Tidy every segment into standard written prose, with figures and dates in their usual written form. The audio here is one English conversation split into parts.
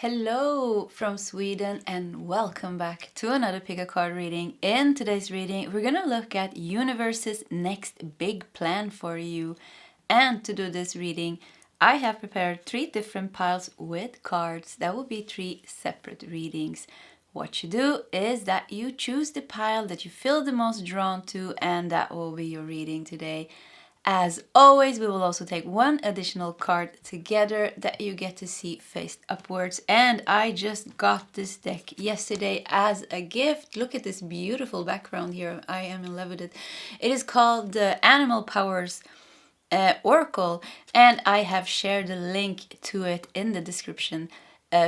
Hello from Sweden and welcome back to another pick a card reading. In today's reading, we're gonna look at universe's next big plan for you. And to do this reading, I have prepared 3 different piles with cards. That will be 3 separate readings. What you do is that you choose the pile that you feel the most drawn to, and that will be your reading today. As always, we will also take 1 additional card together that you get to see faced upwards. And I just got this deck yesterday as a gift. Look at this beautiful background here. I am in love with it. It is called the Animal Powers Oracle, and I have shared the link to it in the description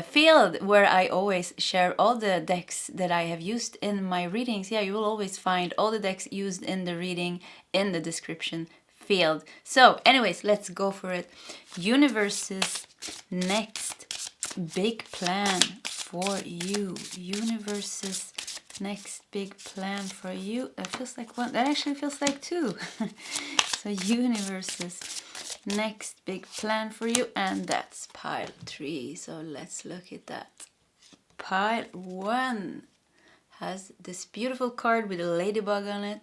field, where I always share all the decks that I have used in my readings. Yeah, you will always find all the decks used in the reading in the description field. So anyways, let's go for it. Universe's next big plan for you. Universe's next big plan for you. That feels like 1. That actually feels like 2. So universe's next big plan for you, and that's pile 3. So let's look at that. Pile 1 has this beautiful card with a ladybug on it.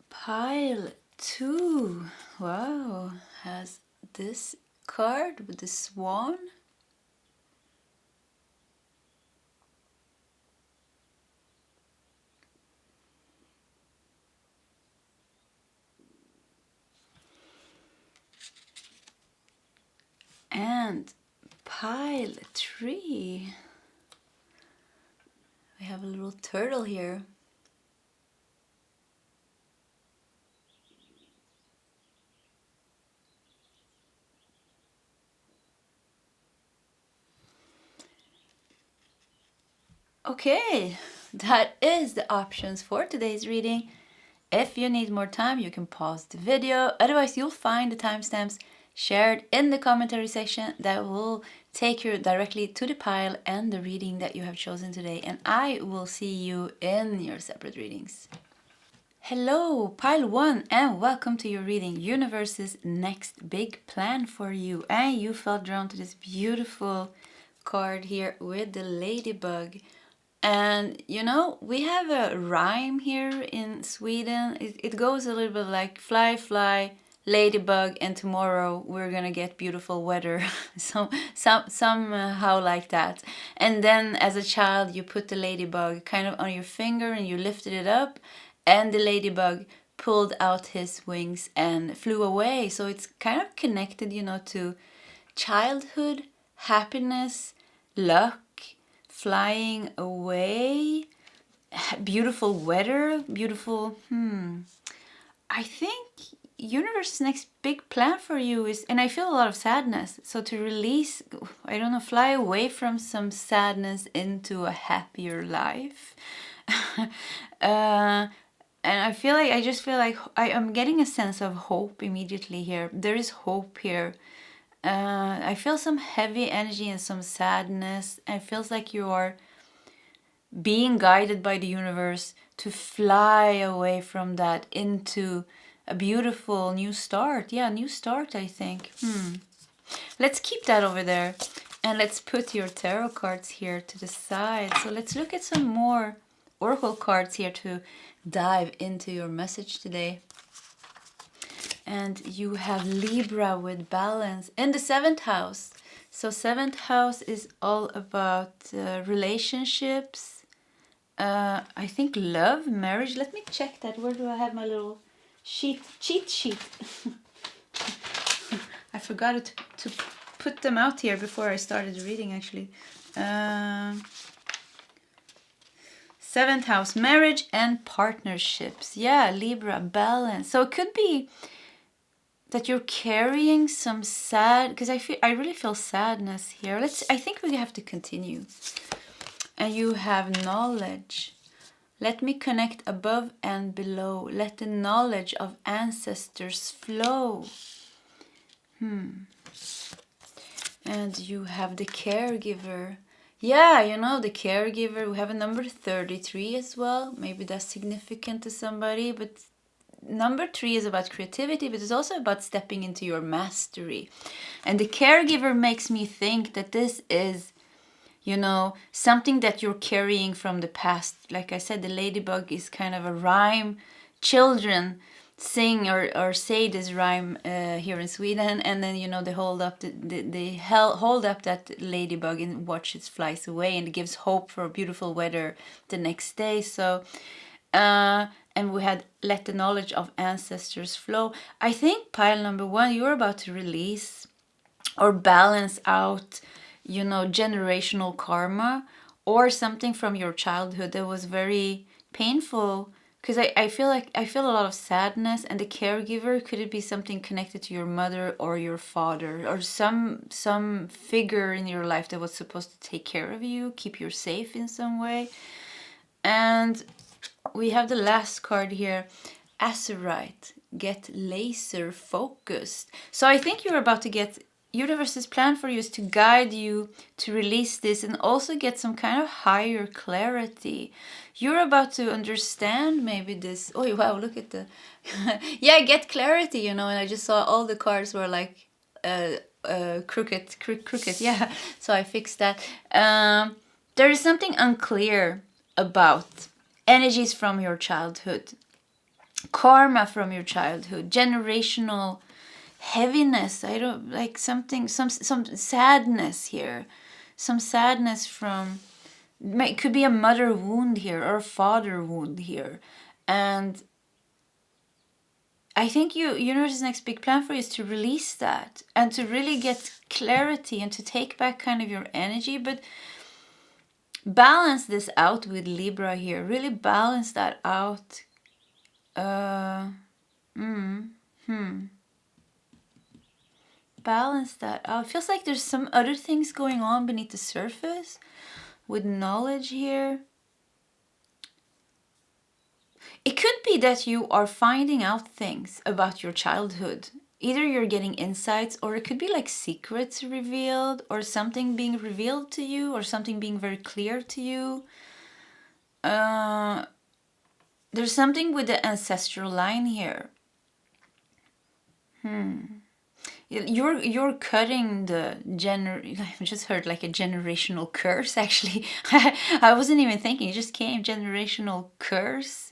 Pile 2, wow, has this card with the swan. And pile 3, we have a little turtle here. Okay, that is the options for today's reading. If you need more time, you can pause the video. Otherwise, you'll find the timestamps shared in the commentary section that will take you directly to the pile and the reading that you have chosen today. And I will see you in your separate readings. Hello, pile 1, and welcome to your reading, Universe's next big plan for you. And you felt drawn to this beautiful card here with the ladybug. And you know, we have a rhyme here in Sweden. It goes a little bit like fly, fly, ladybug, and tomorrow we're gonna get beautiful weather. Somehow like that. And then as a child, you put the ladybug kind of on your finger and you lifted it up, and the ladybug pulled out his wings and flew away. So it's kind of connected, you know, to childhood, happiness, luck, flying away, beautiful weather, beautiful, I think universe's next big plan for you is, and I feel a lot of sadness, so to release, I don't know, fly away from some sadness into a happier life. And I just feel like I am getting a sense of hope immediately here. There is hope here. I feel some heavy energy and some sadness. It feels like you're being guided by the universe to fly away from that into a beautiful new start. Yeah, new start, I think. Let's keep that over there. And let's put your tarot cards here to the side. So let's look at some more oracle cards here to dive into your message today. And you have Libra with balance in the 7th house. So 7th house is all about relationships. I think love, marriage. Let me check that. Where do I have my little cheat sheet? I forgot to put them out here before I started the reading, actually. 7th house, marriage and partnerships. Yeah, Libra, balance. So it could be that you're carrying some sad, because I really feel sadness here. I think we have to continue. And you have knowledge. Let me connect above and below. Let the knowledge of ancestors flow. And you have the caregiver. Yeah, you know, the caregiver. We have a number 33 as well. Maybe that's significant to somebody, but number 3 is about creativity, but it's also about stepping into your mastery. And the caregiver makes me think that this is, you know, something that you're carrying from the past. Like I said, the ladybug is kind of a rhyme. Children sing or say this rhyme here in Sweden, and then, you know, they hold up hold up that ladybug and watch it flies away, and it gives hope for beautiful weather the next day. So and we had let the knowledge of ancestors flow. I think pile number 1, you're about to release or balance out, you know, generational karma or something from your childhood that was very painful. Because I feel like I feel a lot of sadness, and the caregiver, could it be something connected to your mother or your father or some figure in your life that was supposed to take care of you, keep you safe in some way. And we have the last card here, Azurite, get laser focused. So I think you're about to get, universe's plan for you is to guide you to release this and also get some kind of higher clarity. You're about to understand maybe this. Oh wow, look at the yeah, get clarity, you know. And I just saw all the cards were like crooked. Yeah, so I fixed that. There is something unclear about energies from your childhood, karma from your childhood, generational heaviness. I don't like something, some sadness here, some sadness from, it could be a mother wound here or a father wound here. And I think universe's next big plan for you is to release that and to really get clarity and to take back kind of your energy, but balance this out with Libra here. Really balance that out. Balance that out. It feels like there's some other things going on beneath the surface with knowledge here. It could be that you are finding out things about your childhood. Either you're getting insights, or it could be like secrets revealed, or something being revealed to you, or something being very clear to you. There's something with the ancestral line here. You're cutting the I just heard like a generational curse, actually. I wasn't even thinking, it just came, generational curse.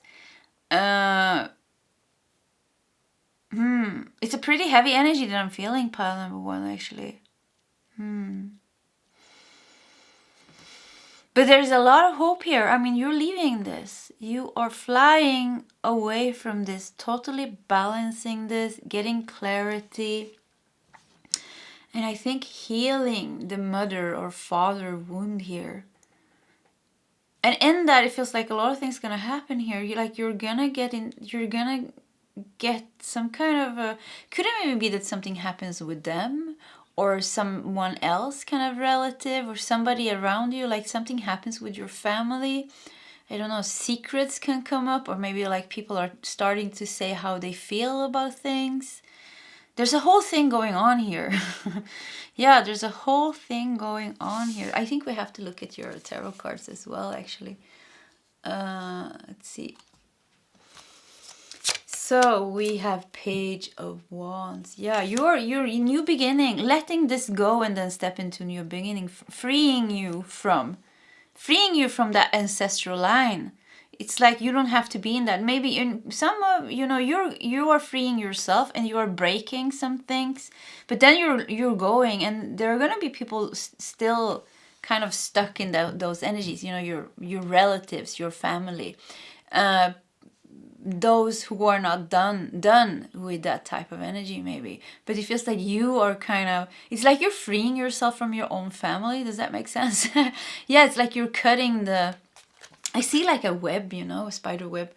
It's a pretty heavy energy that I'm feeling, pile number 1, actually. But there's a lot of hope here. I mean, you're leaving this. You are flying away from this, totally balancing this, getting clarity. And I think healing the mother or father wound here. And in that, it feels like a lot of things gonna happen here. You're gonna get some kind of a, could it maybe be that something happens with them or someone else, kind of relative or somebody around you, like something happens with your family. I don't know, secrets can come up, or maybe like people are starting to say how they feel about things. There's a whole thing going on here. Yeah, there's a whole thing going on here. I think we have to look at your tarot cards as well, actually. Let's see. So we have Page of Wands. Yeah, you're in new beginning, letting this go and then step into new beginning, freeing you from that ancestral line. It's like you don't have to be in that. Maybe in some of, you know, you are freeing yourself and you are breaking some things, but then you're going, and there are gonna be people still kind of stuck in those energies. You know, your relatives, your family, those who are not done with that type of energy, maybe. But it feels like you are kind of, it's like you're freeing yourself from your own family. Does that make sense? Yeah, it's like you're cutting the, I see like a web, you know, a spider web.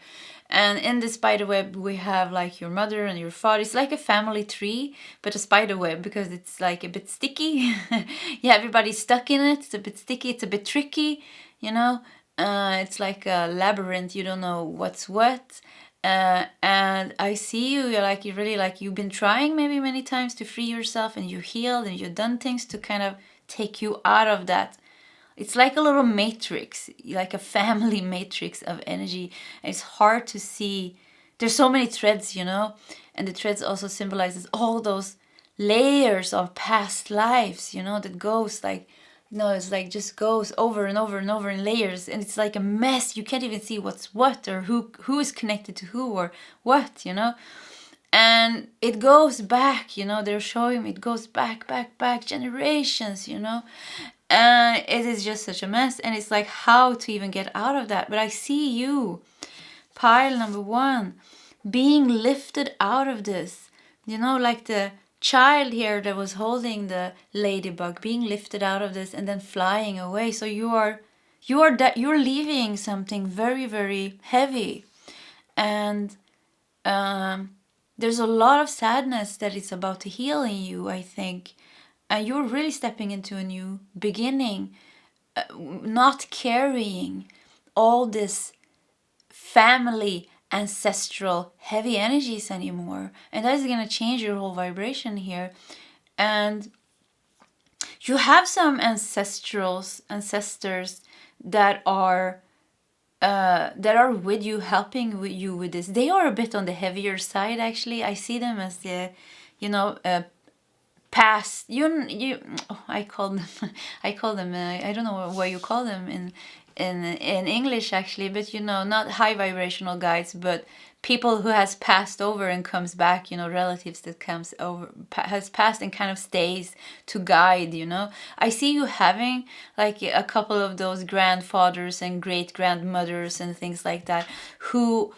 And in the spider web, we have like your mother and your father. It's like a family tree, but a spider web, because it's like a bit sticky. Yeah, everybody's stuck in it. It's a bit sticky. It's a bit tricky, you know. It's like a labyrinth. You don't know what's what. And I see you're really like, you've been trying maybe many times to free yourself, and you healed and you've done things to kind of take you out of that it's like a little matrix, like a family matrix of energy. And it's hard to see. There's so many threads, you know, and the threads also symbolizes all those layers of past lives, you know, that goes like, no, it's like just goes over and over and over in layers, and it's like a mess. You can't even see what's what, or who is connected to who, or what, you know. And it goes back, you know, they're showing me it goes back generations, you know. And it is just such a mess, and it's like how to even get out of that. But I see you, pile number 1, being lifted out of this, you know, like the child here that was holding the ladybug, being lifted out of this and then flying away. So you're leaving something very, very heavy. And there's a lot of sadness that is about to heal in you, I think. And you're really stepping into a new beginning, not carrying all this family, ancestral, heavy energies anymore. And that is going to change your whole vibration here. And you have some ancestors that are with you, helping with you with this. They are a bit on the heavier side, actually. I see them as the, you know, past. I call them. I don't know what you call them in English, actually, but you know, not high vibrational guides, but people who has passed over and comes back, you know, relatives that comes over, has passed and kind of stays to guide, you know. I see you having like a couple of those grandfathers and great grandmothers and things like that who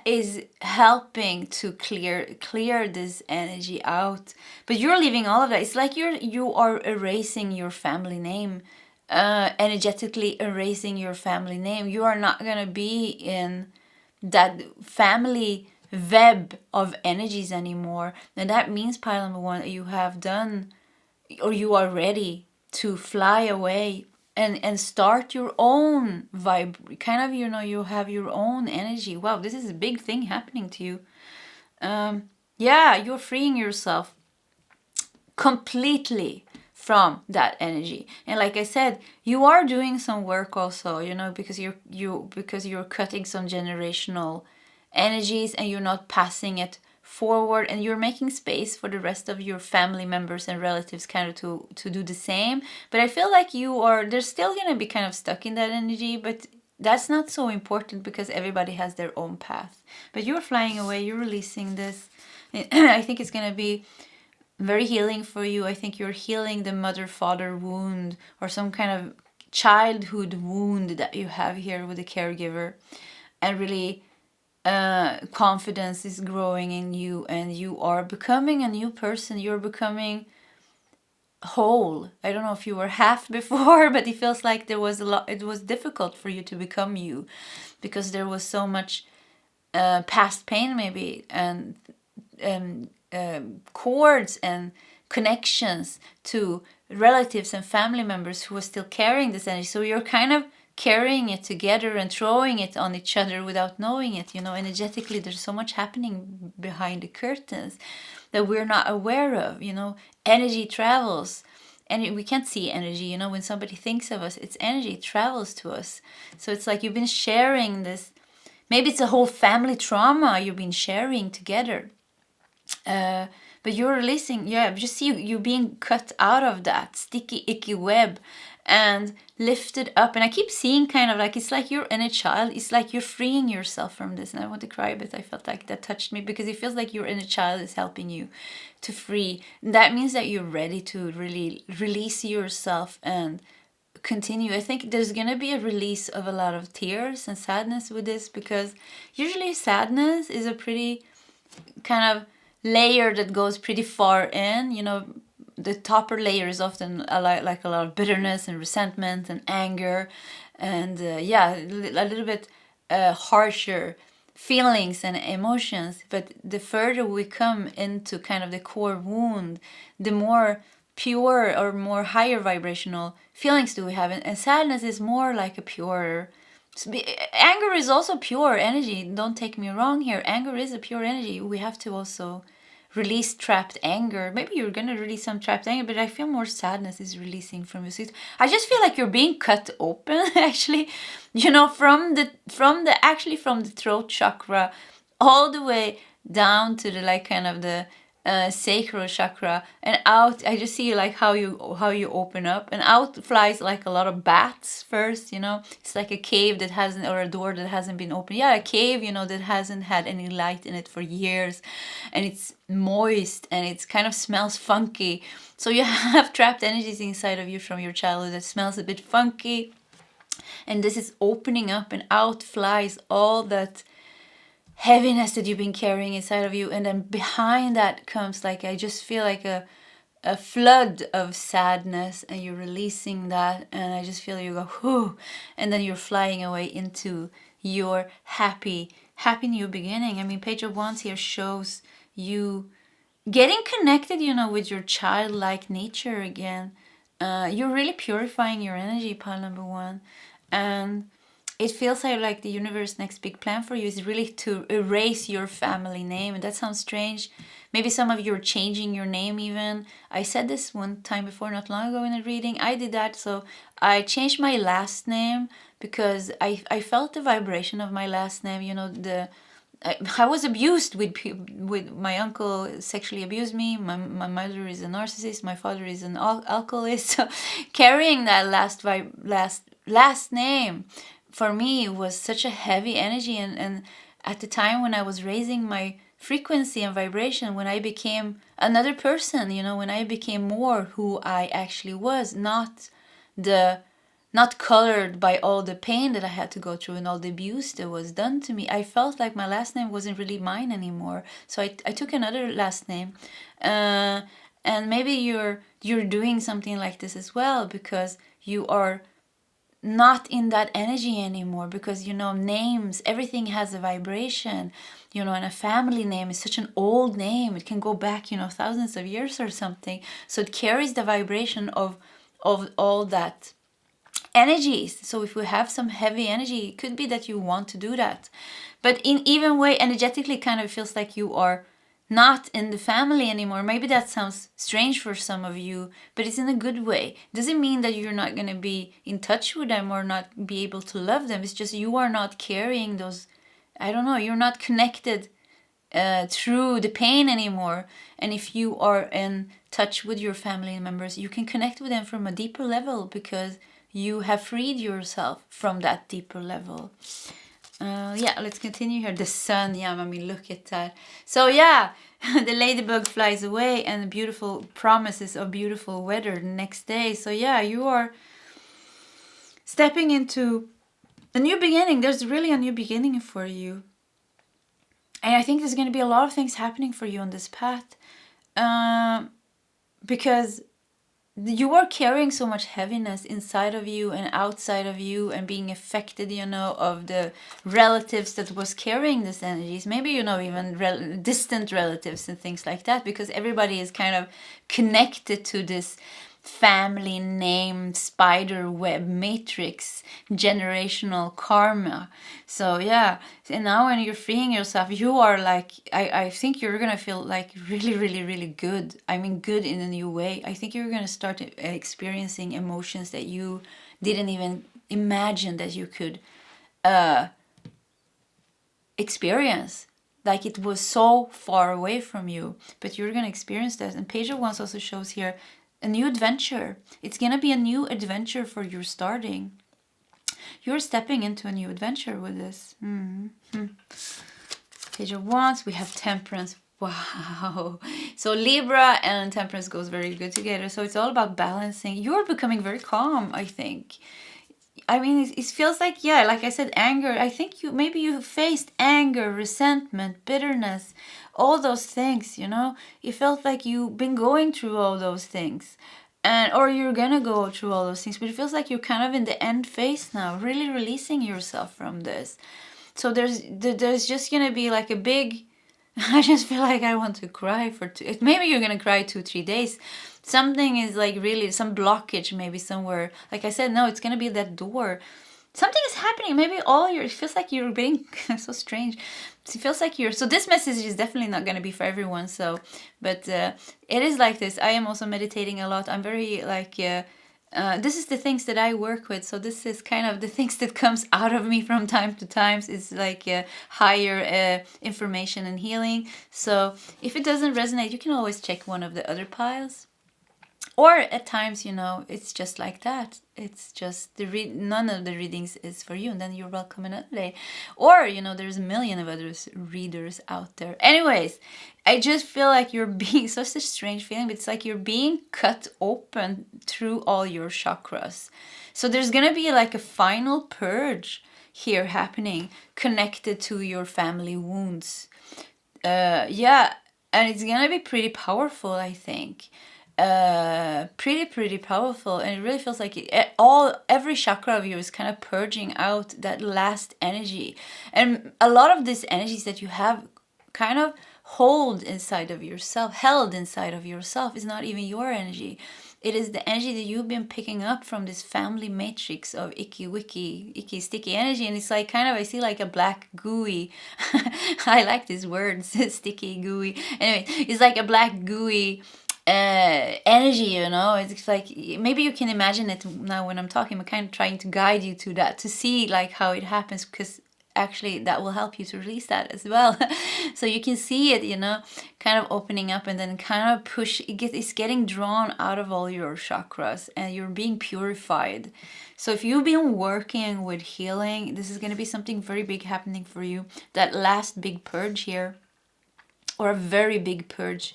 is helping to clear this energy out. But you're leaving all of that. It's like you are erasing your family name, energetically erasing your family name. You are not gonna be in that family web of energies anymore. And that means, pile number 1, you have done, or you are ready to fly away and start your own vibe, kind of, you know, you have your own energy. Wow, this is a big thing happening to you. Yeah, you're freeing yourself completely from that energy. And like I said, you are doing some work also, you know, because you're cutting some generational energies, and you're not passing it forward, and you're making space for the rest of your family members and relatives kind of to do the same. But I feel like they're still going to be kind of stuck in that energy, but that's not so important because everybody has their own path. But you're flying away, you're releasing this. I think it's going to be very healing for you. I think you're healing the mother-father wound, or some kind of childhood wound that you have here with the caregiver. And really, confidence is growing in you, and you are becoming a new person. You're becoming whole. I don't know if you were half before, but it feels like there was a lot. It was difficult for you to become you, because there was so much past pain, maybe, and cords and connections to relatives and family members who are still carrying this energy. So you're kind of carrying it together and throwing it on each other without knowing it. You know, energetically, there's so much happening behind the curtains that we're not aware of. You know, energy travels. And we can't see energy, you know, when somebody thinks of us, it's energy, it travels to us. So it's like you've been sharing this. Maybe it's a whole family trauma you've been sharing together. But you're releasing, just see you being cut out of that sticky, icky web and lifted up. And I keep seeing kind of like, it's like you're in a child. It's like you're freeing yourself from this. And I want to cry, but I felt like that touched me, because it feels like your inner child is helping you to free. That means that you're ready to really release yourself and continue. I think there's going to be a release of a lot of tears and sadness with this, because usually sadness is a pretty kind of layer that goes pretty far in. You know, the topper layer is often a lot of bitterness and resentment and anger, and a little bit harsher feelings and emotions. But the further we come into kind of the core wound, the more pure or more higher vibrational feelings do we have. And sadness is more like a purer. Anger is also pure energy. Don't take me wrong here. Anger is a pure energy. We have to also release trapped anger. Maybe you're going to release some trapped anger, but I feel more sadness is releasing from you. So I just feel like you're being cut open, actually, you know, from the throat chakra all the way down to the like kind of the sacral chakra and out. I just see like how you open up, and out flies like a lot of bats first, you know. It's like a cave that hasn't, or a door that hasn't been opened. Yeah, a cave, you know, that hasn't had any light in it for years, and it's moist and it's kind of smells funky. So you have trapped energies inside of you from your childhood that smells a bit funky, and this is opening up, and out flies all that heaviness that you've been carrying inside of you. And then behind that comes like, I just feel like a flood of sadness, and you're releasing that, and I just feel you go whoo, and then you're flying away into your happy new beginning. I mean, Page of Wands here shows you getting connected, you know, with your childlike nature again. You're really purifying your energy, pile number one, and it feels like the universe next big plan for you is really to erase your family name. And that sounds strange. Maybe some of you are changing your name even. I said this one time before, not long ago in a reading. I did that. So I changed my last name because I felt the vibration of my last name. You know, I was abused with my uncle sexually abused me. My mother is a narcissist. My father is an alcoholist. So carrying that last name for me was such a heavy energy, and at the time when I was raising my frequency and vibration, when I became another person, you know, when I became more who I actually was, not colored by all the pain that I had to go through and all the abuse that was done to me, I felt like my last name wasn't really mine anymore. So I took another last name, and maybe you're doing something like this as well, because you are not in that energy anymore, because, you know, names, everything has a vibration, you know, and a family name is such an old name. It can go back, you know, thousands of years or something. So it carries the vibration of all that energies. So if we have some heavy energy, it could be that you want to do that. But in even way, energetically kind of feels like you are not in the family anymore. Maybe that sounds strange for some of you, but it's in a good way. Doesn't mean that you're not going to be in touch with them or not be able to love them. It's just you are not carrying those, I don't know, you're not connected through the pain anymore. And if you are in touch with your family members, you can connect with them from a deeper level, because you have freed yourself from that deeper level. Yeah, let's continue here. The sun, yeah, I mean, look at that. So yeah, the ladybug flies away, and the beautiful promises of beautiful weather the next day. So yeah, you are stepping into a new beginning. There's really a new beginning for you. And I think there's going to be a lot of things happening for you on this path, because you are carrying so much heaviness inside of you and outside of you, and being affected, you know, of the relatives that was carrying these energies. Maybe, you know, even distant relatives and things like that, because everybody is kind of connected to this family name spider web matrix, generational karma. So yeah, and now when you're freeing yourself, you are like, I think you're gonna feel like really, really, really good. I mean, good in a new way. I think you're gonna start experiencing emotions that you didn't even imagine that you could experience. Like, it was so far away from you, but you're gonna experience that. And Page of Wands also shows here a new adventure. It's gonna be a new adventure for you starting. You're stepping into a new adventure with this. Page of Wands, we have Temperance. Wow. So Libra and Temperance goes very good together. So it's all about balancing. You're becoming very calm, I think. I mean, it feels like, yeah, like I said, anger. I think maybe you faced anger, resentment, bitterness, all those things, you know. It felt like you've been going through all those things, or you're gonna go through all those things. But it feels like you're kind of in the end phase now, really releasing yourself from this. So there's just gonna be like a big, I just feel like I want to cry for maybe you're gonna cry 2-3 days. Something is like really some blockage maybe somewhere. Like I said, no, it's gonna be that door. something is happening. Maybe it feels like you're being so strange. It feels like so this message is definitely not going to be for everyone. So, but it is like this. I am also meditating a lot. I'm very like, this is the things that I work with. So this is kind of the things that comes out of me from time to time. It's like higher information and healing. So if it doesn't resonate, you can always check one of the other piles. Or at times, it's just like that. It's just none of the readings is for you, and then you're welcome another day. Or, there's a million of other readers out there. Anyways, I just feel like you're being, such a strange feeling, but it's like you're being cut open through all your chakras. So there's going to be like a final purge here happening, connected to your family wounds. Yeah, and it's going to be pretty powerful, I think. Pretty powerful, and it really feels like every chakra of you is kind of purging out that last energy, and a lot of these energies that you have kind of held inside of yourself is not even your energy. It is the energy that you've been picking up from this family matrix of icky sticky energy, and it's like kind of, I see like a black gooey I like these words, sticky, gooey. Anyway, it's like a black gooey energy, it's like, maybe you can imagine it now when I'm talking. I'm kind of trying to guide you to that, to see like how it happens, because actually that will help you to release that as well. So you can see it, kind of opening up, and then kind of it's getting drawn out of all your chakras, and you're being purified. So if you've been working with healing, this is going to be something very big happening for you, that last big purge here, or a very big purge.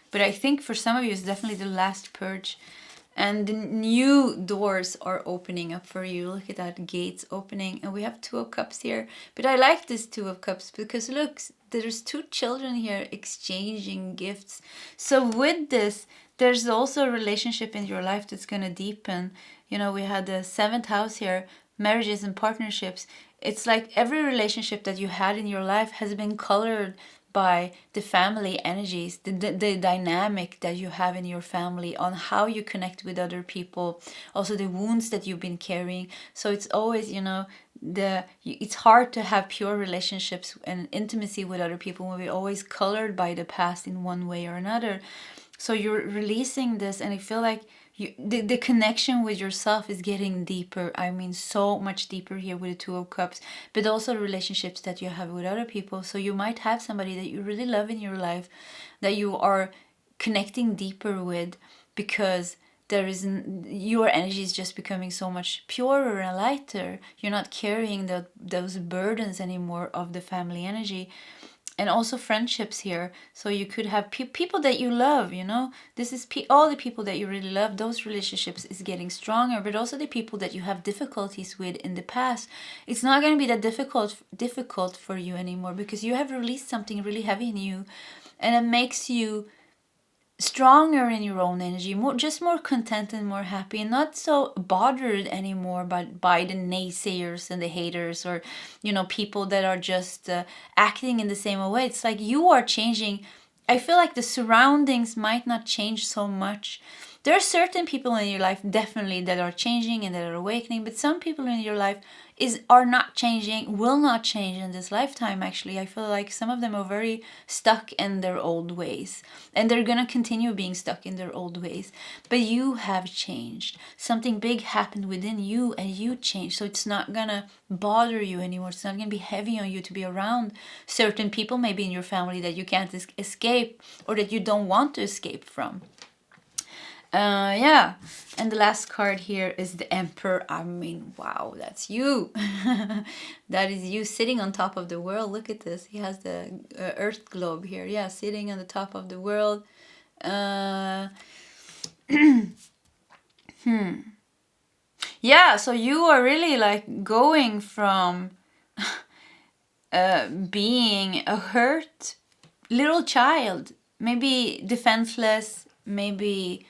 But I think for some of you, it's definitely the last purge. And the new doors are opening up for you. Look at that, gates opening. And we have Two of Cups here. But I like this Two of Cups because look, there's two children here exchanging gifts. So with this, there's also a relationship in your life that's going to deepen. We had the 7th house here, marriages and partnerships. It's like every relationship that you had in your life has been colored by the family energies, the dynamic that you have in your family, on how you connect with other people, also the wounds that you've been carrying. So it's always, it's hard to have pure relationships and intimacy with other people when we're always colored by the past in one way or another. So you're releasing this, and I feel like the connection with yourself is getting deeper. I mean, so much deeper here with the Two of Cups, but also relationships that you have with other people. So you might have somebody that you really love in your life that you are connecting deeper with, because your energy is just becoming so much purer and lighter. You're not carrying those burdens anymore of the family energy. And also friendships here. So you could have people that you love, This is all the people that you really love. Those relationships is getting stronger, but also the people that you have difficulties with in the past. It's not going to be that difficult for you anymore, because you have released something really heavy in you, and it makes you stronger in your own energy, more content and more happy, and not so bothered anymore by the naysayers and the haters, or people that are just acting in the same way. It's like you are changing. I feel like the surroundings might not change so much. There are certain people in your life definitely that are changing and that are awakening, but some people in your life are not changing, will not change in this lifetime. Actually, I feel like some of them are very stuck in their old ways, and they're gonna continue being stuck in their old ways. But you have changed. Something big happened within you, and you changed. So it's not gonna bother you anymore. It's not gonna be heavy on you to be around certain people, maybe in your family, that you can't escape, or that you don't want to escape from. Yeah, and the last card here is the Emperor. I mean, wow, that's you. That is you sitting on top of the world. Look at this. He has the Earth globe here. Yeah, sitting on the top of the world. Yeah, so you are really like going from being a hurt little child, maybe defenseless, maybe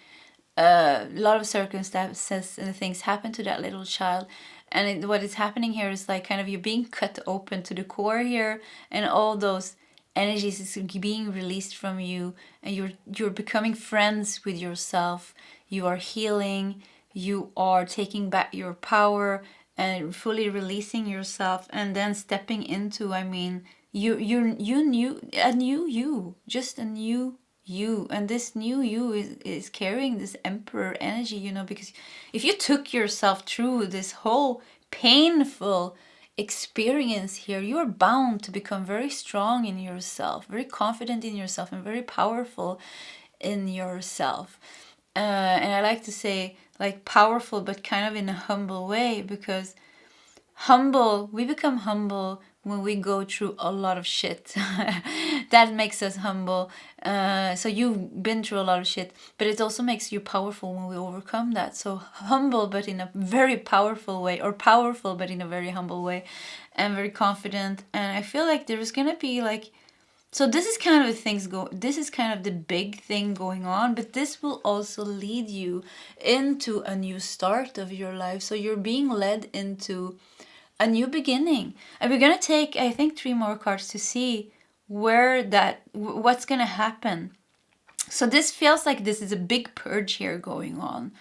a lot of circumstances and things happen to that little child, and what is happening here is like kind of you being cut open to the core here, and all those energies is being released from you, and you're becoming friends with yourself. You are healing. You are taking back your power, and fully releasing yourself, and then stepping into, I mean, you knew a new you, just a new you. And this new you is carrying this emperor energy, you know, because if you took yourself through this whole painful experience here, you're bound to become very strong in yourself, very confident in yourself, and very powerful in yourself. And I like to say, like, powerful, but kind of in a humble way, because we become humble when we go through a lot of shit. That makes us humble. So you've been through a lot of shit, but it also makes you powerful when we overcome that. So humble, but in a very powerful way, or powerful, but in a very humble way, and very confident. And I feel like there's gonna be like, so this is kind of this is kind of the big thing going on, but this will also lead you into a new start of your life. So you're being led into a new beginning. And we're going to take, I think, 3 more cards to see what's going to happen. So this feels like this is a big purge here going on.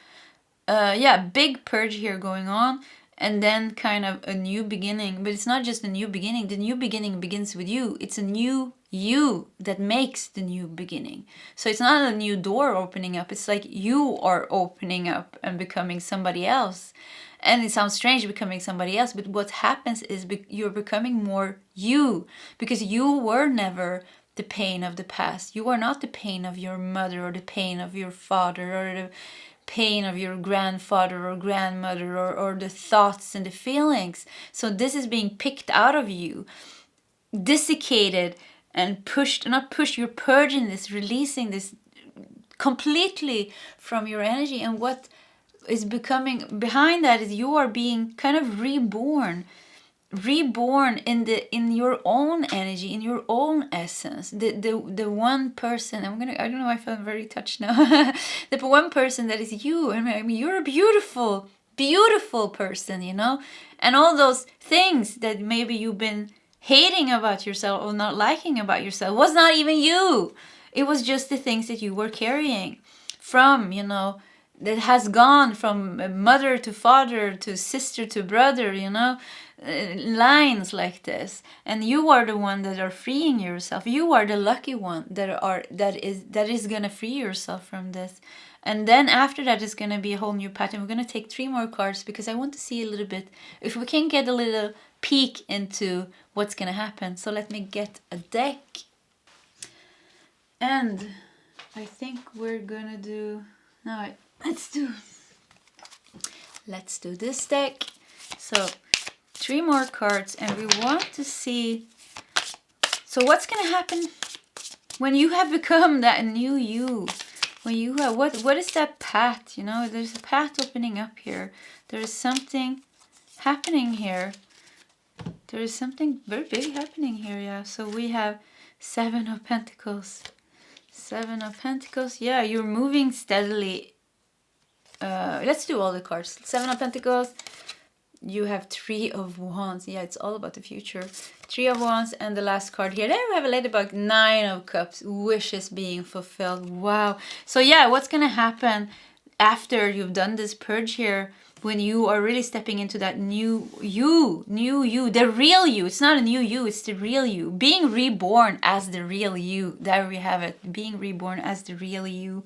Big purge here going on. And then kind of a new beginning. But it's not just a new beginning. The new beginning begins with you. It's a new you that makes the new beginning. So it's not a new door opening up. It's like you are opening up and becoming somebody else. And it sounds strange becoming somebody else, but what happens is you're becoming more you, because you were never the pain of the past. You are not the pain of your mother, or the pain of your father, or the pain of your grandfather or grandmother, or the thoughts and the feelings. So this is being picked out of you, desiccated and pushed, not pushed, you're purging this, releasing this completely from your energy. And what is becoming behind that is you are being kind of reborn in your own energy, in your own essence. The one person, I don't know, I feel very touched now. The one person that is you. I mean, you're a beautiful person, you know. And all those things that maybe you've been hating about yourself or not liking about yourself was not even you. It was just the things that you were carrying from, you know, that has gone from mother to father to sister to brother, you know, lines like this. And you are the one that are freeing yourself. You are the lucky one that is gonna free yourself from this. And then after that is gonna be a whole new pattern. We're gonna take 3 more cards, because I want to see a little bit if we can get a little peek into what's gonna happen. So let me get a deck. And I think we're gonna do now. Let's do this deck. So 3 more cards, and we want to see, so what's gonna happen when you have become that new you, when you have, what is that path, you know, there's a path opening up here, there's something happening here, there is something very big happening here. Yeah, so we have 7 of Pentacles, yeah, you're moving steadily. Let's do all the cards. 7 of Pentacles. You have 3 of Wands. Yeah, it's all about the future. 3 of Wands, and the last card here. There we have a Ladybug. 9 of Cups. Wishes being fulfilled. Wow. So yeah, what's gonna happen after you've done this purge here, when you are really stepping into that new you, the real you. It's not a new you, it's the real you. Being reborn as the real you. There we have it. Being reborn as the real you.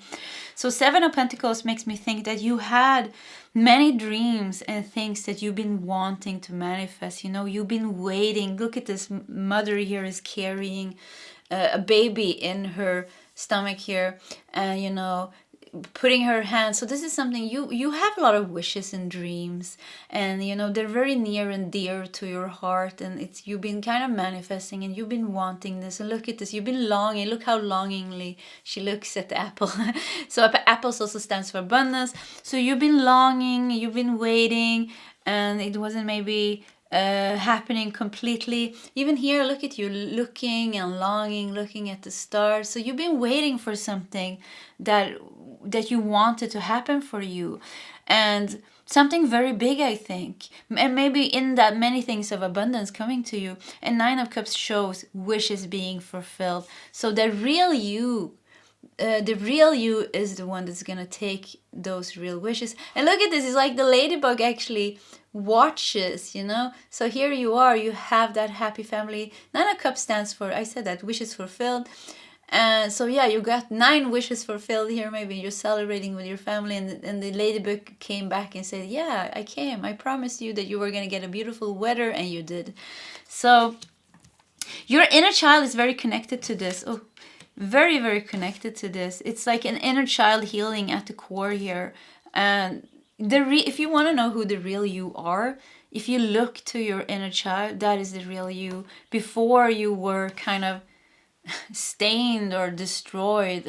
So 7 of Pentacles makes me think that you had many dreams and things that you've been wanting to manifest. You know, you've been waiting. Look at this mother here is carrying a baby in her stomach here, and you know, putting her hand. So this is something you have a lot of wishes and dreams, and you know, they're very near and dear to your heart, and it's, you've been kind of manifesting, and you've been wanting this. And look at this, you've been longing. Look how longingly she looks at the apple. So apples also stands for abundance. So you've been longing, you've been waiting, and it wasn't maybe happening completely. Even here, look at you looking and longing, looking at the stars. So you've been waiting for something that you wanted to happen for you, and something very big, I think, and maybe in that many things of abundance coming to you. And 9 of Cups shows wishes being fulfilled. So the real you the real you is the one that's gonna take those real wishes. And look at this, it's like the ladybug actually watches, you know. So here you are, you have that happy family. 9 of Cups stands for, I said that, wishes fulfilled. And so yeah, you got 9 wishes fulfilled here. Maybe you're celebrating with your family, and the ladybug came back and said, yeah, I came, I promised you that you were gonna get a beautiful weather, and you did. So your inner child is very connected to this. Oh, very, very connected to this. It's like an inner child healing at the core here. And if you want to know who the real you are, if you look to your inner child, that is the real you. Before you were kind of stained or destroyed.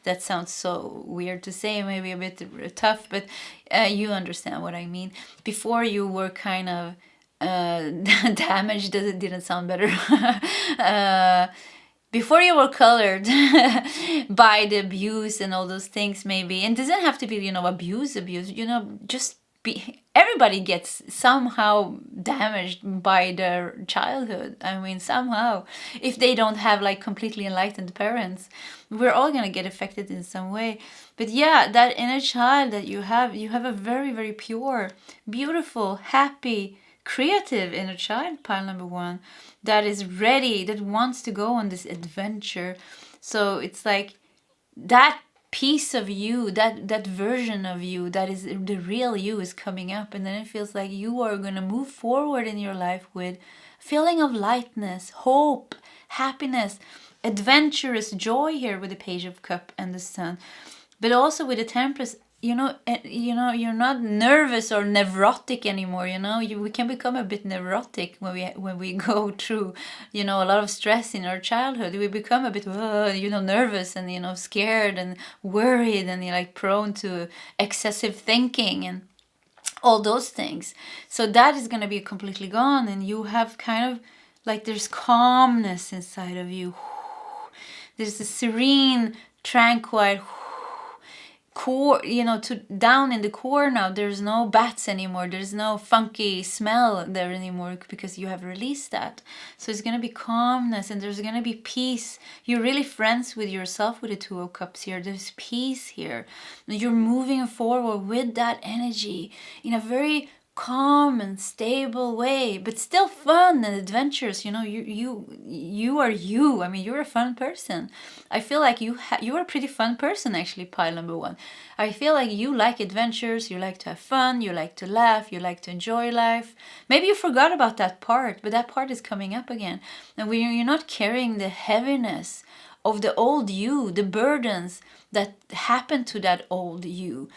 That sounds so weird to say, maybe a bit tough, but you understand what I mean. Before you were kind of damaged, it didn't sound better. Before you were colored by the abuse and all those things, maybe. And it doesn't have to be, you know, abuse, you know, just be, everybody gets somehow damaged by their childhood. I mean, somehow, if they don't have like completely enlightened parents, we're all gonna get affected in some way. But yeah, that inner child that you have a very, very pure, beautiful, happy, creative inner child, pile number 1, that is ready, that wants to go on this adventure. So it's like that piece of you, that version of you, that is the real you, is coming up. And then it feels like you are going to move forward in your life with feeling of lightness, hope, happiness, adventurous joy here with the Page of Cup and the Sun. But also with the Temperance, you know, you're not nervous or neurotic anymore. You know, we can become a bit neurotic when we go through, you know, a lot of stress in our childhood. We become a bit, you know, nervous and, you know, scared and worried, and you're like prone to excessive thinking and all those things. So that is going to be completely gone, and you have kind of like, there's calmness inside of you. There's a serene, tranquil core, you know, to down in the core now. There's no bats anymore, there's no funky smell there anymore, because you have released that. So it's going to be calmness, and there's going to be peace. You're really friends with yourself with the 2 of Cups here. There's peace here. You're moving forward with that energy in a very calm and stable way, but still fun and adventurous. You know, you are you. I mean, you're a fun person. I feel like you are a pretty fun person, actually, pile number 1. I feel like you like adventures, you like to have fun, you like to laugh, you like to enjoy life. Maybe you forgot about that part, but that part is coming up again. And when you're not carrying the heaviness of the old you, the burdens that happened to that old you,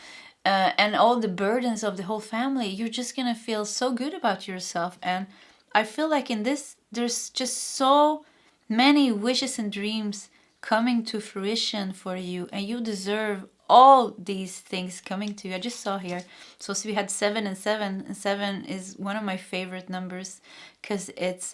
and all the burdens of the whole family, you're just gonna feel so good about yourself. And I feel like in this, there's just so many wishes and dreams coming to fruition for you, and you deserve all these things coming to you. I just saw here, so we had 7 and 7, and 7 is one of my favorite numbers, because it's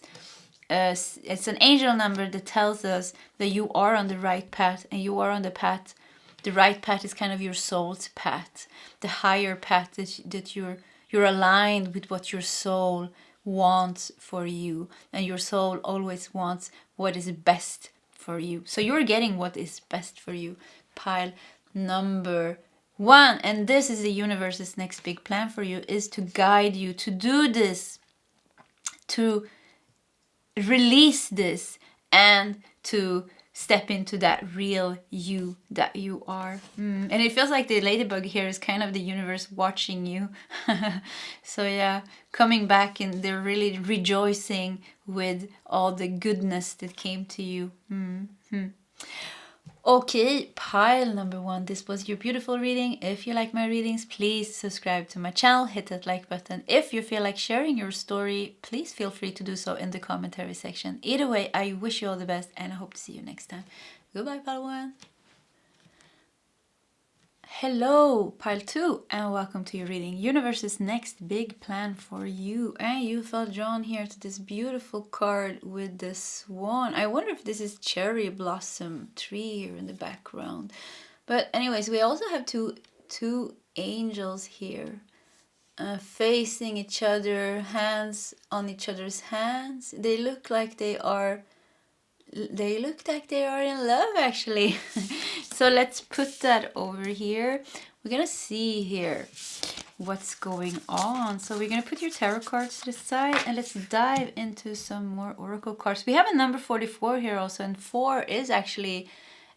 an angel number that tells us that you are on the right path, and you are on the path. The right path is kind of your soul's path, the higher path that you're aligned with what your soul wants for you, and your soul always wants what is best for you. So you're getting what is best for you, pile number 1. And this is the universe's next big plan for you, is to guide you to do this, to release this, and to step into that real you that you are. And it feels like the ladybug here is kind of the universe watching you. So yeah, coming back, and they're really rejoicing with all the goodness that came to you. Okay, pile number 1, this was your beautiful reading. If you like my readings, please subscribe to my channel, hit that like button. If you feel like sharing your story, please feel free to do so in the commentary section. Either way, I wish you all the best, and I hope to see you next time. Goodbye, pile 1. Hello, pile 2, and welcome to your reading. Universe's next big plan for you. And you felt drawn here to this beautiful card with the swan. I wonder if this is cherry blossom tree here in the background. But anyways, we also have two angels here, facing each other, hands on each other's hands. They look like they are they look like they are in love actually. So let's put that over here. We're gonna see here what's going on. So we're gonna put your tarot cards to the side and let's dive into some more oracle cards. We have a number 44 here also, and 4 is actually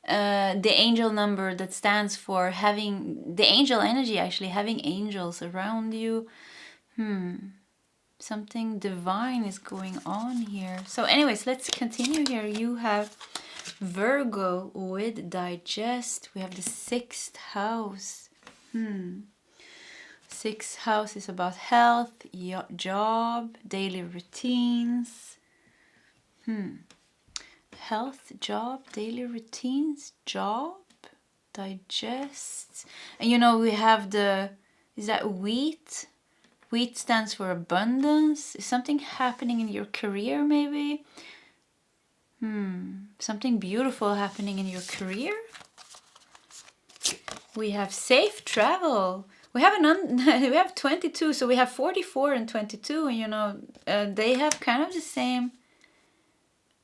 the angel number that stands for having the angel energy, actually having angels around you. Something divine is going on here. So anyways, let's continue here. You have Virgo with digest. We have the 6th house. 6th house is about health, job, daily routines. Health, job, daily routines, job, digest. And you know, we have the, is that Waite? Waite stands for abundance. Is something happening in your career maybe? Something beautiful happening in your career. We have safe travel. We have we have 22, so we have 44 and 22, and you know, they have kind of the same,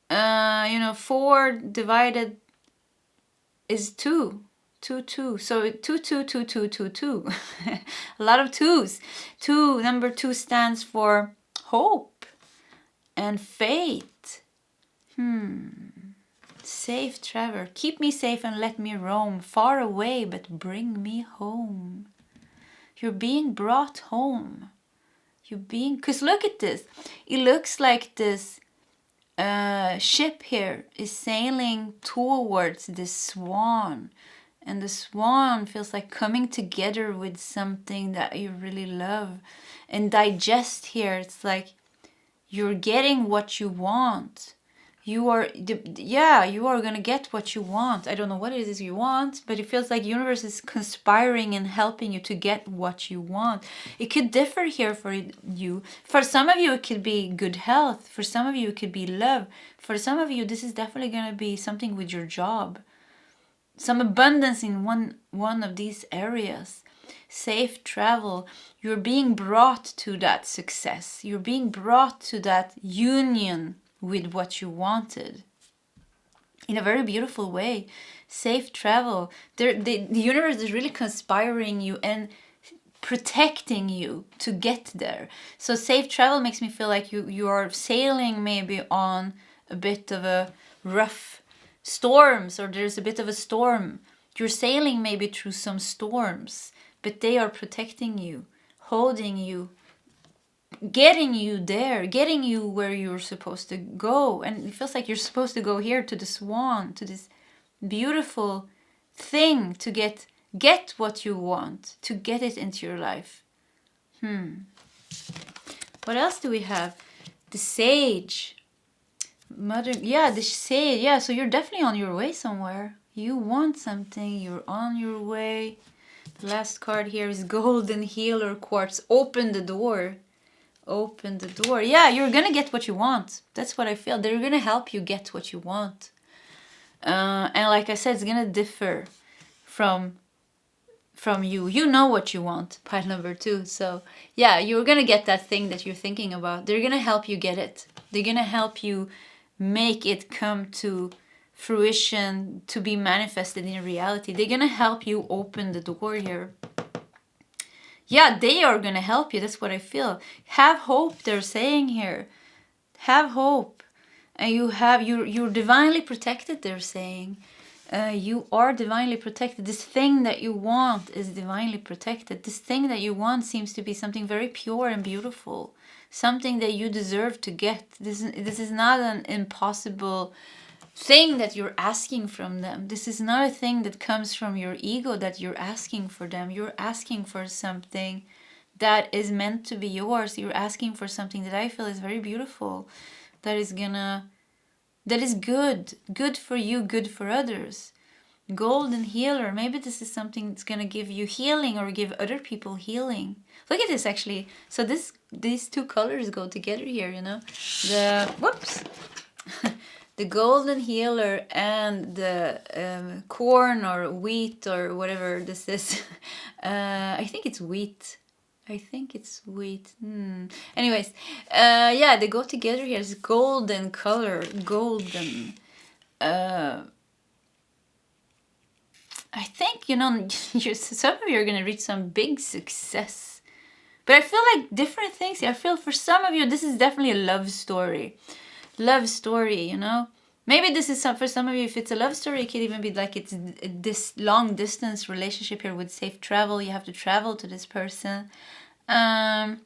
you know, 4 divided is 2. 2, 2. So 2, 2, 2, 2, 2, 2. A lot of 2s. Number 2 stands for hope and faith. Safe travel. Keep me safe and let me roam. Far away, but bring me home. You're being brought home. You're being... Because look at this. It looks like this ship here is sailing towards the swan. And the swan feels like coming together with something that you really love. And digest here, it's like you're getting what you want. You are gonna get what you want. I don't know what it is you want, but it feels like universe is conspiring and helping you to get what you want. It could differ here for you. For some of you, it could be good health. For some of you, it could be love. For some of you, this is definitely gonna be something with your job. Some abundance in one of these areas. Safe travel. You're being brought to that success. You're being brought to that union with what you wanted. In a very beautiful way. Safe travel. The universe is really conspiring you and protecting you to get there. So safe travel makes me feel like you are sailing maybe on a bit of a rough storms, or there's a bit of a storm. You're sailing maybe through some storms, but they are protecting you, holding you, getting you there, getting you where you're supposed to go. And it feels like you're supposed to go here to the swan, to this beautiful thing, to get what you want, to get it into your life. What else do we have? The sage. The sage. Yeah, so you're definitely on your way somewhere. You want something, you're on your way. The last card here is golden healer quartz. Open the door. Open the door. Yeah, you're gonna get what you want. That's what I feel. They're gonna help you get what you want. And like I said, it's gonna differ from you. You know what you want, pile number 2. So yeah, you're gonna get that thing that you're thinking about. They're gonna help you get it. They're gonna help you make it come to fruition, to be manifested in reality. They're gonna help you open the door here. Yeah, they are gonna help you. That's what I feel. Have hope, they're saying here. Have hope. And you're divinely protected, they're saying. You are divinely protected. This thing that you want is divinely protected. This thing that you want seems to be something very pure and beautiful. Something that you deserve to get. This is not an impossible thing that you're asking from them. This is not a thing that comes from your ego that you're asking for them. You're asking for something that is meant to be yours. You're asking for something that I feel is very beautiful. That is good. Good for you, good for others. Golden healer. Maybe this is something that's gonna give you healing or give other people healing. Look at this actually. So these 2 colors go together here, you know. The golden healer and the corn or wheat or whatever this is. I think it's wheat. Anyways, yeah, they go together here. It's golden color, golden. I think, you know, some of you are going to reach some big success. But I feel like different things. I feel for some of you, this is definitely a love story. Love story, you know. Maybe this is for some of you, if it's a love story, it could even be like it's this long distance relationship here with safe travel. You have to travel to this person. And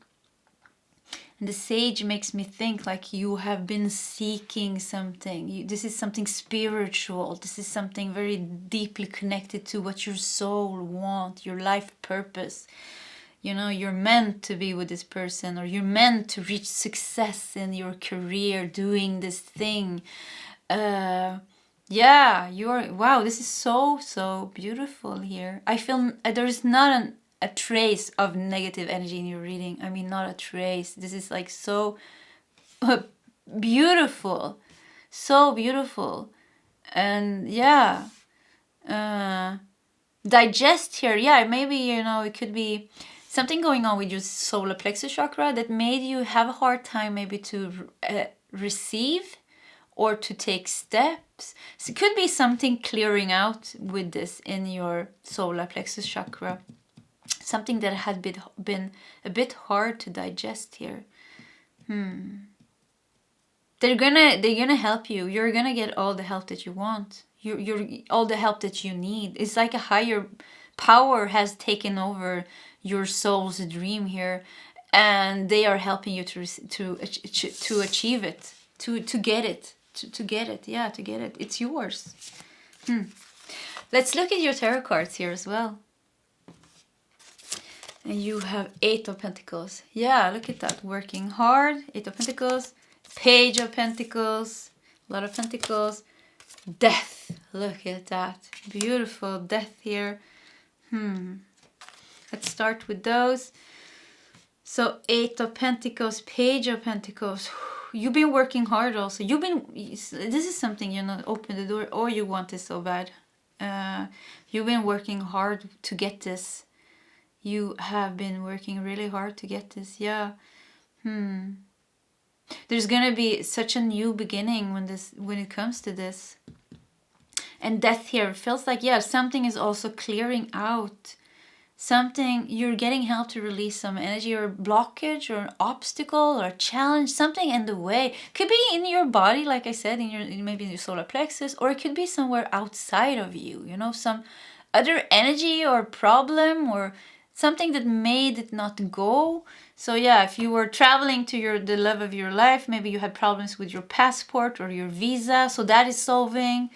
the sage makes me think like you have been seeking something. This is something spiritual. This is something very deeply connected to what your soul wants, your life purpose. You know, you're meant to be with this person, or you're meant to reach success in your career doing this thing. Yeah, wow, this is so beautiful here. I feel there's not a trace of negative energy in your reading. I mean, not a trace. This is like so beautiful. So beautiful. And yeah, digest here. Yeah, maybe, you know, it could be something going on with your solar plexus chakra that made you have a hard time maybe to receive or to take steps. So it could be something clearing out with this in your solar plexus chakra. Something that had been a bit hard to digest here. They're gonna help you. You're gonna get all the help that you want. You're all the help that you need. It's like a higher power has taken over your soul's dream here, and they are helping you to achieve it, to get it, to get it. Yeah, to get it. It's yours. Let's look at your tarot cards here as well. And you have 8 of Pentacles. Yeah, look at that. Working hard. 8 of Pentacles. Page of Pentacles. A lot of Pentacles. Death. Look at that. Beautiful death here. Let's start with those. So 8 of Pentacles. Page of Pentacles. You've been working hard also. This is something, you know, open the door. Oh, you want this so bad. You've been working hard to get this. You have been working really hard to get this. Yeah. There's gonna be such a new beginning when it comes to this. And death here feels like, yeah, something is also clearing out. Something, you're getting help to release some energy or blockage or an obstacle or a challenge, something in the way. Could be in your body, like I said, maybe in your solar plexus, or it could be somewhere outside of you, you know, some other energy or problem or something that made it not go. So yeah, if you were traveling to the love of your life, maybe you had problems with your passport or your visa, so that is solving.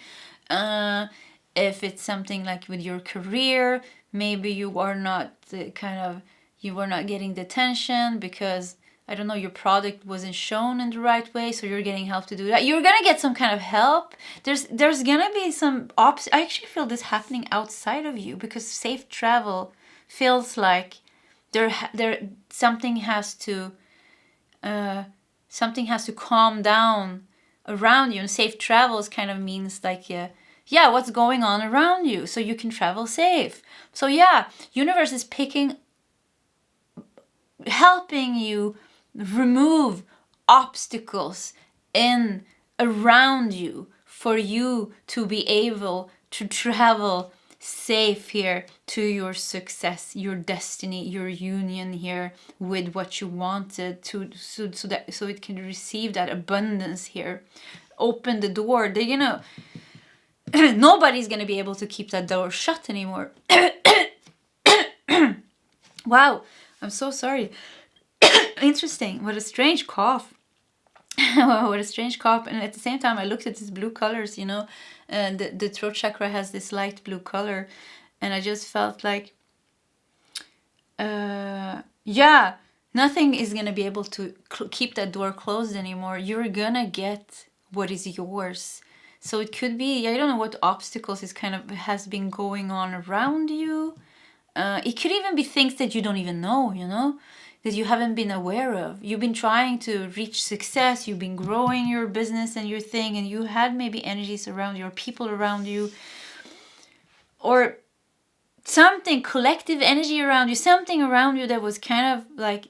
If it's something like with your career, maybe you were not getting the attention because, I don't know, your product wasn't shown in the right way, so you're getting help to do that. You're gonna get some kind of help. There's gonna be some I actually feel this happening outside of you, because safe travel feels like something has to calm down around you, and safe travels kind of means like what's going on around you so you can travel safe. So yeah, universe is helping you remove obstacles in around you for you to be able to travel safe here to your success, your destiny, your union here with what you wanted so it can receive that abundance here. Open the door. Nobody's gonna be able to keep that door shut anymore. Wow, I'm so sorry. Interesting. What a strange cough. What a strange cough. And at the same time, I looked at these blue colors, you know, and the throat chakra has this light blue color, and I just felt like nothing is gonna be able to keep that door closed anymore. You're gonna get what is yours. So it could be, I don't know what obstacles has been going on around you. It could even be things that you don't even know, you know, that you haven't been aware of. You've been trying to reach success. You've been growing your business and your thing, and you had maybe energies around you or people around you, or something, collective energy around you, something around you that was kind of like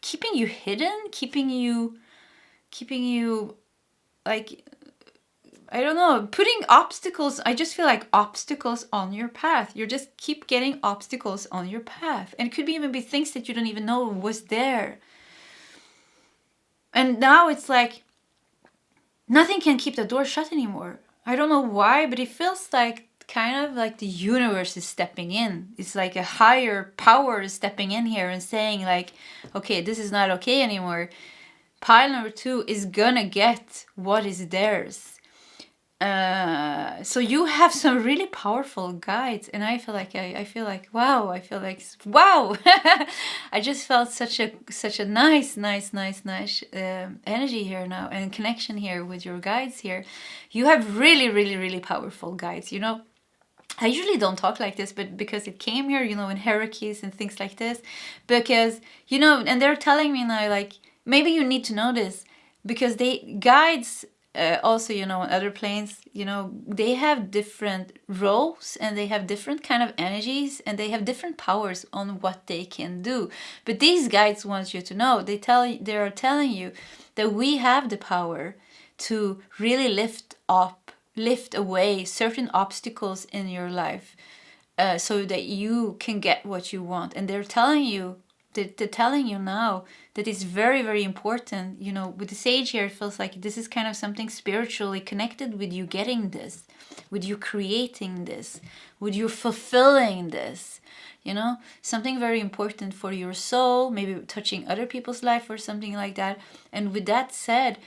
keeping you hidden, keeping you like I don't know, putting obstacles. I just feel like obstacles on your path. You just keep getting obstacles on your path. And it could even be things that you don't even know was there. And now it's like nothing can keep the door shut anymore. I don't know why, but it feels like kind of like the universe is stepping in. It's like a higher power is stepping in here and saying like, okay, this is not okay anymore. Pile number 2 is gonna get what is theirs. So you have some really powerful guides, and I feel like I feel like wow. I feel like wow. I just felt such a nice energy here now, and connection here with your guides here. You have really powerful guides. You know, I usually don't talk like this, but because it came here, you know, in hierarchies and things like this, because you know, and they're telling me now like maybe you need to know this because they guides. Also, you know, on other planes, you know, they have different roles and they have different kind of energies and they have different powers on what they can do. But these guides want you to know, they are telling you that we have the power to really lift away certain obstacles in your life, so that you can get what you want. And they're telling you now that it's very important. You know, with the sage here, it feels like this is kind of something spiritually connected with you getting this, with you creating this, with you fulfilling this, you know, something very important for your soul, maybe touching other people's life or something like that. And with that said,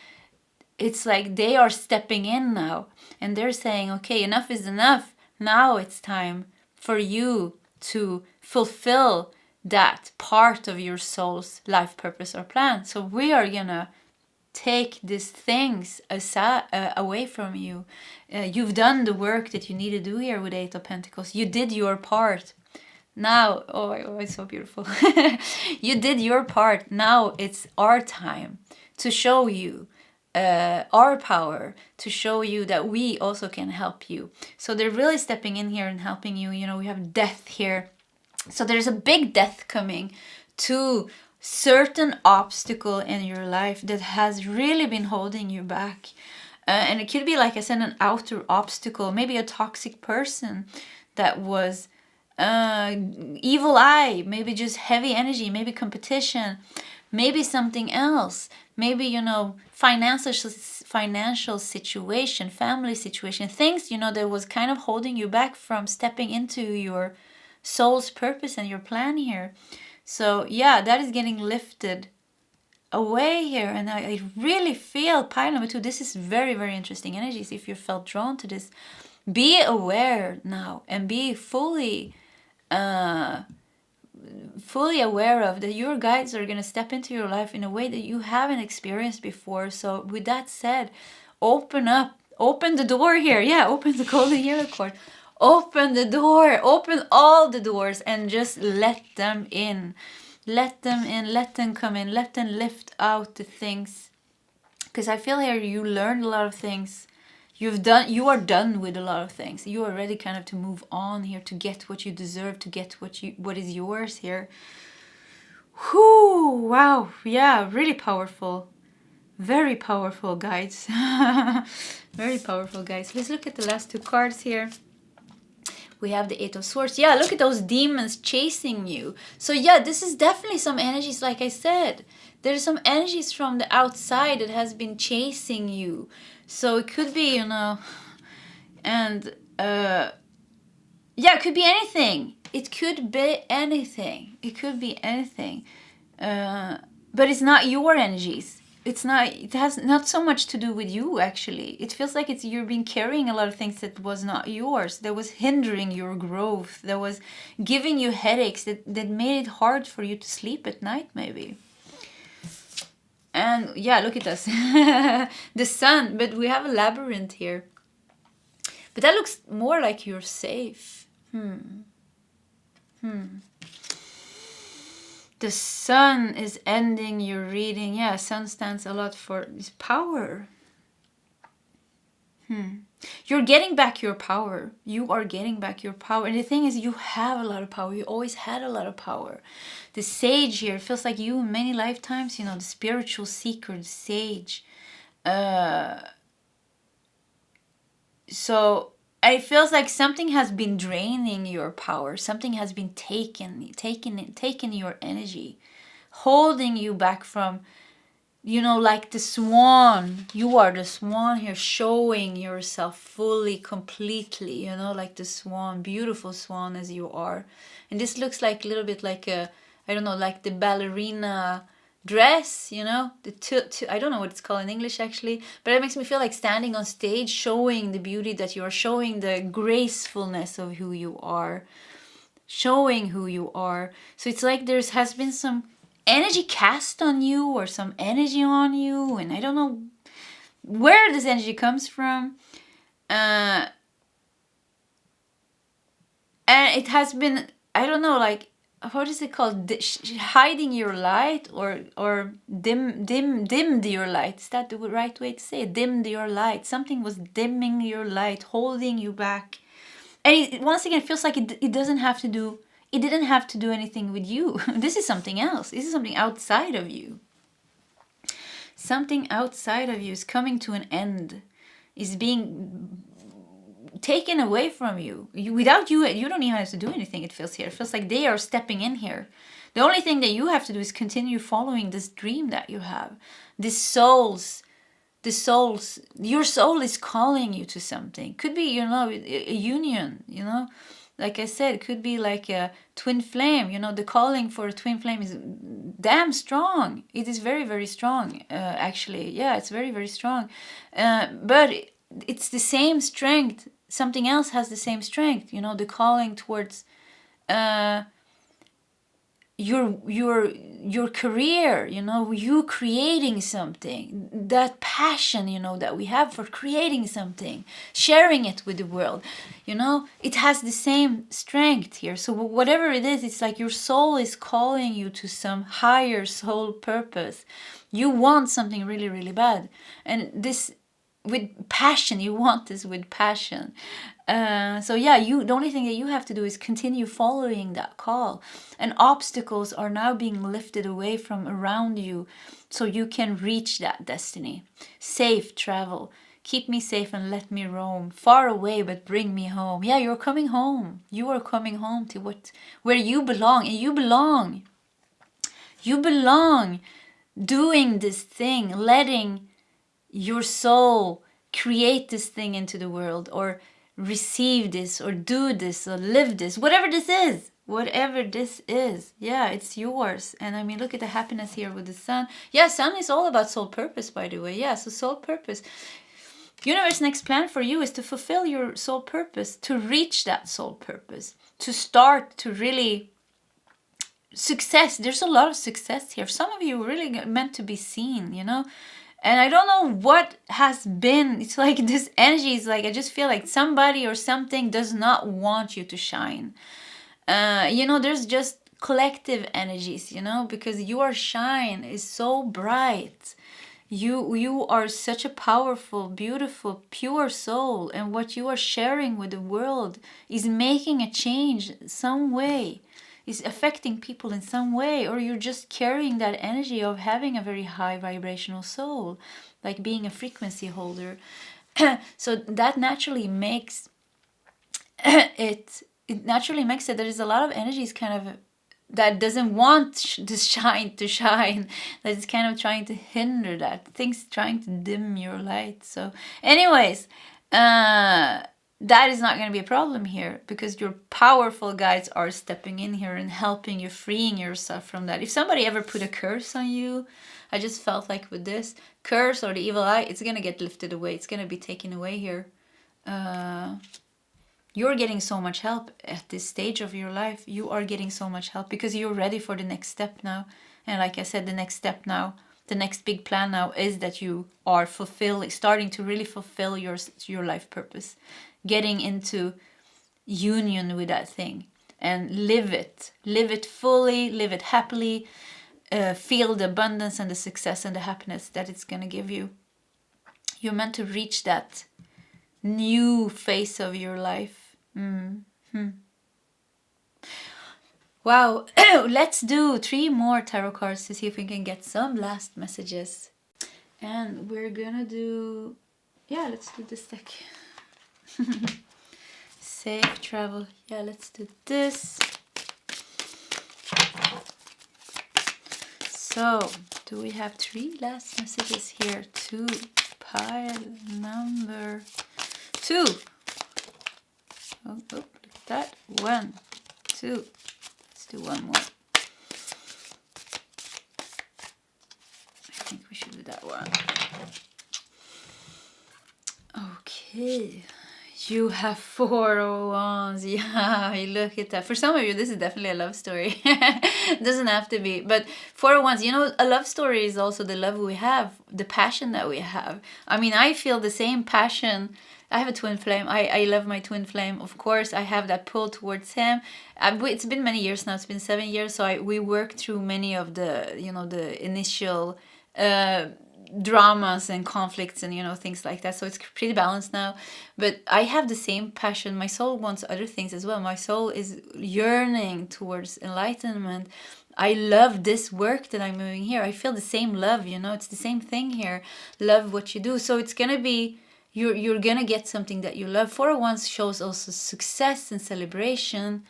it's like they are stepping in now and they're saying, okay, enough is enough. Now it's time for you to fulfill that part of your soul's life purpose or plan. So we are gonna take these things away from you. You've done the work that you need to do here with 8 of Pentacles. You did your part. Now, oh, it's so beautiful. You did your part. Now it's our time to show you our power, to show you that we also can help you. So they're really stepping in here and helping you. You know, we have death here. So there's a big death coming to certain obstacle in your life that has really been holding you back. And it could be, like I said, an outer obstacle, maybe a toxic person that was evil eye, maybe just heavy energy, maybe competition, maybe something else, maybe, you know, financial situation, family situation, things, you know, that was kind of holding you back from stepping into your soul's purpose and your plan here. So yeah, that is getting lifted away here. And I really feel pile number 2, this is very interesting energies. If you felt drawn to this, be aware now and be fully aware of that your guides are going to step into your life in a way that you haven't experienced before. So with that said, open the door here. Yeah, open the golden hero cord. Open the door, open all the doors and just let them in. Let them in, let them come in, let them lift out the things. Because I feel here you learned a lot of things. You are done with a lot of things. You are ready kind of to move on here, to get what you deserve, to get what is yours here. Whoo, wow, yeah, really powerful. Very powerful guides. Very powerful guides. Let's look at the last 2 cards here. We have the 8 of Swords. Yeah, look at those demons chasing you. So yeah, this is definitely some energies, like I said. There's some energies from the outside that has been chasing you. So it could be, you know, and yeah, it could be anything. It could be anything. It could be anything. But it's not your energies. It has not so much to do with you, actually. It feels like you're been carrying a lot of things that was not yours, that was hindering your growth, that was giving you headaches, that made it hard for you to sleep at night, maybe. And yeah, look at us. The sun, but we have a labyrinth here. But that looks more like you're safe. The sun is ending your reading. Yeah, sun stands a lot for this power. You're getting back your power. You are getting back your power. And the thing is, you have a lot of power. You always had a lot of power. The sage here feels like you in many lifetimes, you know, the spiritual seeker, the sage. So it feels like something has been draining your power. Something has been taking your energy, holding you back from, you know, like the swan. You are the swan here, showing yourself fully, completely, you know, like the swan, beautiful swan as you are. And this looks like a little bit like a, I don't know, like the ballerina dress, you know, I don't know what it's called in English actually, but it makes me feel like standing on stage, showing the beauty that you are, showing the gracefulness of who you are, showing who you are. So it's like there's has been some energy cast on you, or some energy on you, and I don't know where this energy comes from. And it has been, I don't know, like, what is it called? Hiding your light, or dimmed your light. Is that the right way to say it? Dimmed your light. Something was dimming your light, holding you back. And once again, it feels like it doesn't have to do. It didn't have to do anything with you. This is something else. This is something outside of you. Something outside of you is coming to an end. Is being taken away from you. Without you, you don't even have to do anything, it feels here. It feels like they are stepping in here. The only thing that you have to do is continue following this dream that you have. Your soul is calling you to something. Could be, you know, a union, you know. Like I said, it could be like a twin flame. You know, the calling for a twin flame is damn strong. It is very, very strong, actually. Yeah, it's very, very strong. But it's the same strength. Something else has the same strength. You know, the calling towards your career, you know, you creating something, that passion, you know, that we have for creating something, sharing it with the world, you know, it has the same strength here. So whatever it is, it's like your soul is calling you to some higher soul purpose. You want something really, really bad, and this with passion. You want this with passion. So yeah, the only thing that you have to do is continue following that call, and obstacles are now being lifted away from around you, so you can reach that destiny. Safe travel. Keep me safe and let me roam far away, but bring me home. Yeah, you're coming home. You are coming home to where you belong, and you belong. You belong doing this thing, letting your soul create this thing into the world, or receive this, or do this, or live this, whatever this is. Yeah, it's yours. And I mean, look at the happiness here with the sun. Yeah, sun is all about soul purpose, by the way. Yeah, so soul purpose. Universe next plan for you is to fulfill your soul purpose, to reach that soul purpose, to start to really success. There's a lot of success here. Some of you really meant to be seen, you know. And I don't know what has been. It's like this energy is like, I just feel like somebody or something does not want you to shine. You know, there's just collective energies, you know, because your shine is so bright. You are such a powerful, beautiful, pure soul, and what you are sharing with the world is making a change some way, is affecting people in some way, or you're just carrying that energy of having a very high vibrational soul, like being a frequency holder. So that naturally makes it naturally makes it there is a lot of energies kind of that doesn't want this shine to shine, that is kind of trying to hinder that, things trying to dim your light. So anyways, that is not going to be a problem here, because your powerful guides are stepping in here and helping you, freeing yourself from that. If somebody ever put a curse on you, I just felt like with this curse or the evil eye, it's going to get lifted away. It's going to be taken away here. You're getting so much help at this stage of your life. You are getting so much help because you're ready for the next step now. And like I said, the next step now, the next big plan now is that you are starting to really fulfill your life purpose, getting into union with that thing and live it fully, live it happily, feel the abundance and the success and the happiness that it's going to give you. You're meant to reach that new phase of your life. Wow. Let's do 3 more tarot cards to see if we can get some last messages. And we're gonna do, yeah, let's do this deck. Safe travel. Yeah, let's do this. So, do we have 3 last messages here? 2, pile number 2. Oh, look at that. 1, 2. Let's do one more. I think we should do that one. Okay. You have 4 of Wands. Yeah, look at that. For some of you, this is definitely a love story. Doesn't have to be. But 4 of Wands, you know, a love story is also the love we have, the passion that we have. I mean, I feel the same passion. I have a twin flame. I love my twin flame. Of course, I have that pull towards him. It's been many years now. It's been 7 years. So we worked through many of the, you know, the initial dramas and conflicts and, you know, things like that. So it's pretty balanced now. But I have the same passion. My soul wants other things as well. My soul is yearning towards enlightenment. I love this work that I'm doing here. I feel the same love, you know. It's the same thing here. Love what you do. So it's going to be, you're going to get something that you love. 4 of Wands shows also success and celebration.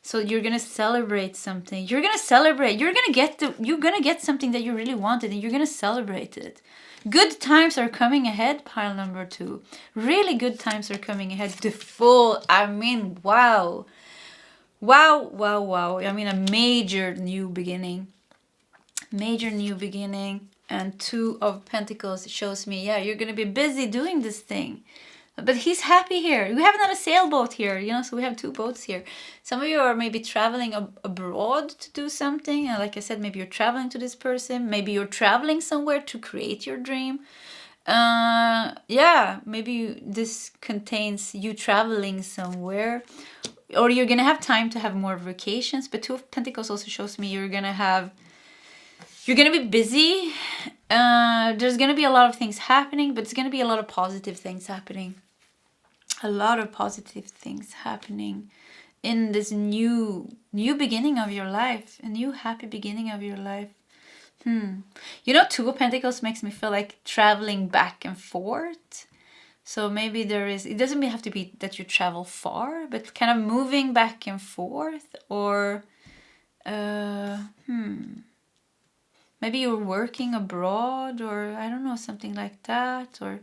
So you're gonna celebrate something. You're gonna celebrate. You're gonna get something that you really wanted, and you're gonna celebrate it. Good times are coming ahead. Pile number 2. Really good times are coming ahead. The Fool. I mean, wow, wow, wow, wow. I mean, a major new beginning. Major new beginning. And 2 of Pentacles shows me, yeah, you're gonna be busy doing this thing. But he's happy here. We have another sailboat here, you know, so we have 2 boats here. Some of you are maybe traveling abroad to do something. And like I said, maybe you're traveling to this person. Maybe you're traveling somewhere to create your dream. Yeah, maybe this contains you traveling somewhere. Or you're going to have time to have more vacations. But 2 of Pentacles also shows me you're going to be busy. There's going to be a lot of things happening, but it's going to be a lot of positive things happening. A lot of positive things happening in this new beginning of your life. A new happy beginning of your life. You know, 2 of Pentacles makes me feel like traveling back and forth. So maybe it doesn't have to be that you travel far, but kind of moving back and forth. Or, maybe you're working abroad, or I don't know, something like that. Or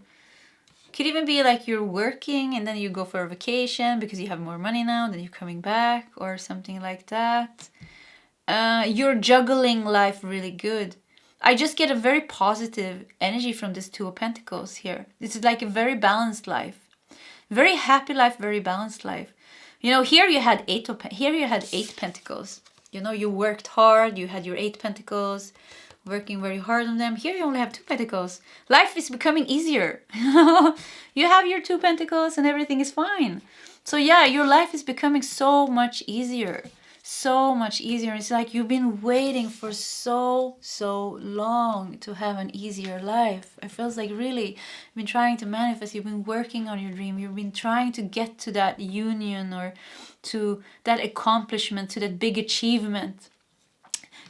could even be like you're working and then you go for a vacation because you have more money now, then you're coming back, or something like that. You're juggling life really good. I just get a very positive energy from this 2 of Pentacles here. This is like a very balanced life. Very happy life, very balanced life. You know, here you had 8 Pentacles. You know, you worked hard, you had your 8 Pentacles, working very hard on them. Here you only have 2 Pentacles. Life is becoming easier. You have your 2 Pentacles and everything is fine. So yeah, your life is becoming so much easier. So much easier. It's like you've been waiting for so long to have an easier life. It feels like really you've been trying to manifest. You've been working on your dream. You've been trying to get to that union, or to that accomplishment, to that big achievement.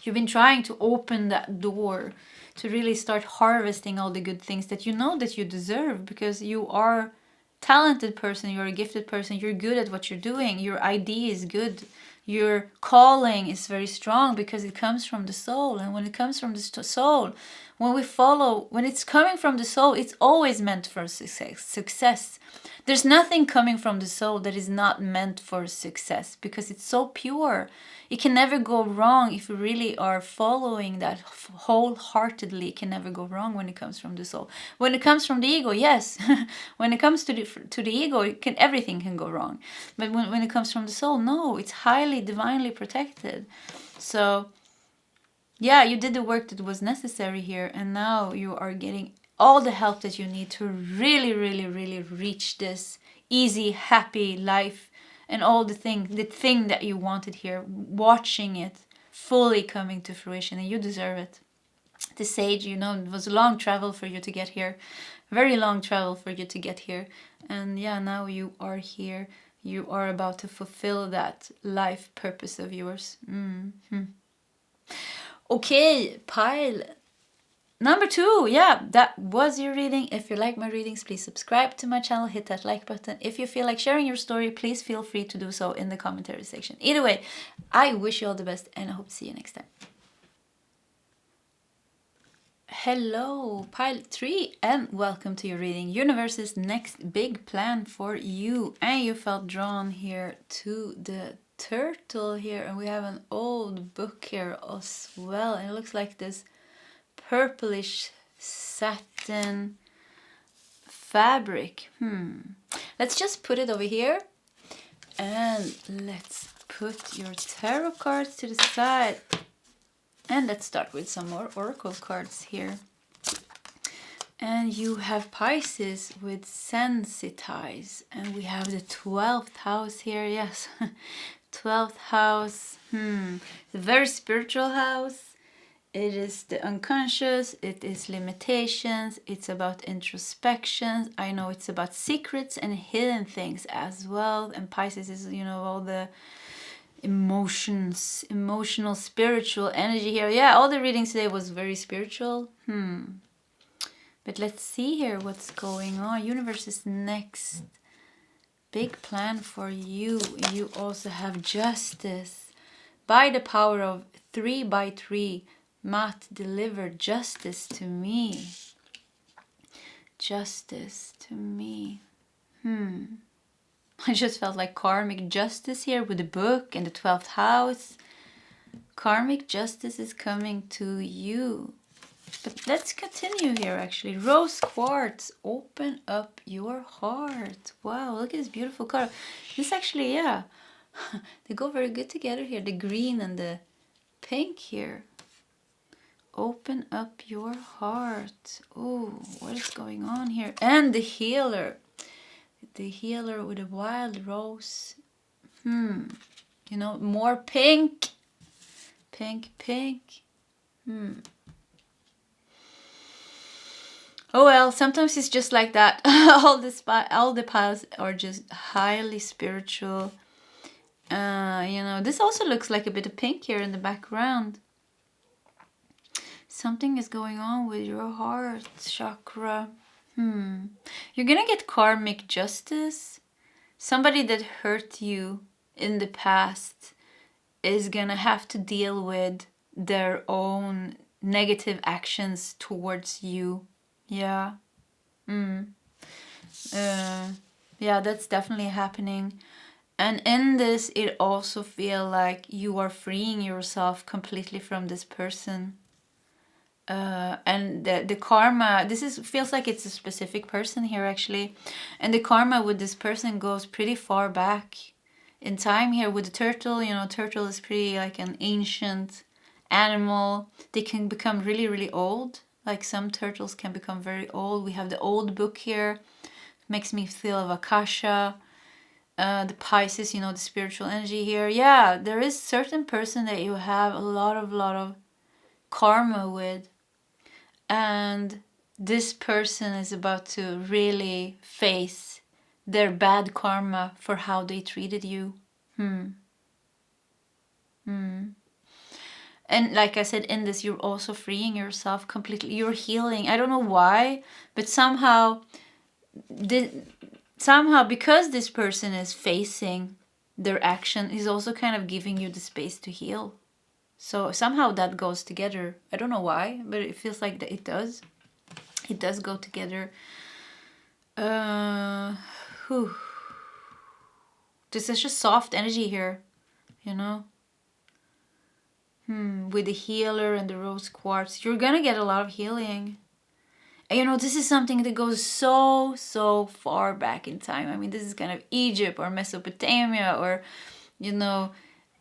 You've been trying to open that door to really start harvesting all the good things that you know that you deserve, because you are a talented person, you're a gifted person, you're good at what you're doing, your idea is good, your calling is very strong because it comes from the soul. And when it comes from the soul, when it's coming from the soul, it's always meant for success. There's nothing coming from the soul that is not meant for success, because it's so pure. It can never go wrong if you really are following that wholeheartedly. It can never go wrong when it comes from the soul. When it comes from the ego, yes. When it comes to the ego, everything can go wrong. But when it comes from the soul, no. It's highly divinely protected. So yeah, you did the work that was necessary here, and now you are getting all the help that you need to really, really, really reach this easy, happy life, and all the thing that you wanted here, watching it fully coming to fruition, and you deserve it. The Sage, you know, it was a long travel for you to get here, very long travel for you to get here, and yeah, now you are here. You are about to fulfill that life purpose of yours. Okay, pile number 2, yeah, that was your reading. If you like my readings, please subscribe to my channel, hit that like button. If you feel like sharing your story, please feel free to do so in the commentary section. Either way, I wish you all the best and I hope to see you next time. Hello, pile 3, and welcome to your reading, Universe's next big plan for you. And you felt drawn here to the turtle here, and we have an old book here as well, and it looks like this purplish satin fabric. Let's just put it over here, and let's put your tarot cards to the side. And let's start with some more oracle cards here. And you have Pisces with sensitize. And we have the 12th house here. Yes, 12th house. A very spiritual house. It is the unconscious. It is limitations. It's about introspection. I know it's about secrets and hidden things as well. And Pisces is, you know, all the emotions, emotional, spiritual energy here. Yeah, all the readings today was very spiritual. But let's see here what's going on. Universe's next big plan for you. You also have justice. By the power of 3 by 3, Matt delivered justice to me. Justice to me. I just felt like karmic justice here with the book and the 12th house. Karmic justice is coming to you. But let's continue here actually. Rose quartz, open up your heart. Wow, look at this beautiful color. This actually, yeah, they go very good together here. The green and the pink here. Open up your heart. Oh, what is going on here? And the healer. The healer with a wild rose. You know, more pink. Pink, pink. Oh well, sometimes it's just like that. all the piles are just highly spiritual. You know, this also looks like a bit of pink here in the background. Something is going on with your heart chakra. You're gonna get karmic justice. Somebody that hurt you in the past is gonna have to deal with their own negative actions towards you. Yeah. Yeah, that's definitely happening. And in this, it also feels like you are freeing yourself completely from this person. And the karma, feels like it's a specific person here actually, and the karma with this person goes pretty far back in time here with the turtle. You know, turtle is pretty like an ancient animal. They can become really, really old. Like some turtles can become very old. We have the old book here. Makes me feel of Akasha. The Pisces, you know, the spiritual energy here. Yeah, there is certain person that you have a lot of karma with. And this person is about to really face their bad karma for how they treated you. And like I said, in this, you're also freeing yourself completely. You're healing. I don't know why, but somehow because this person is facing their action, is also kind of giving you the space to heal. So somehow that goes together. I don't know why, but it feels like that it does. It does go together. There's such a soft energy here, you know. With the healer and the rose quartz, you're gonna get a lot of healing. And you know, this is something that goes so far back in time. I mean, this is kind of Egypt or Mesopotamia or, you know,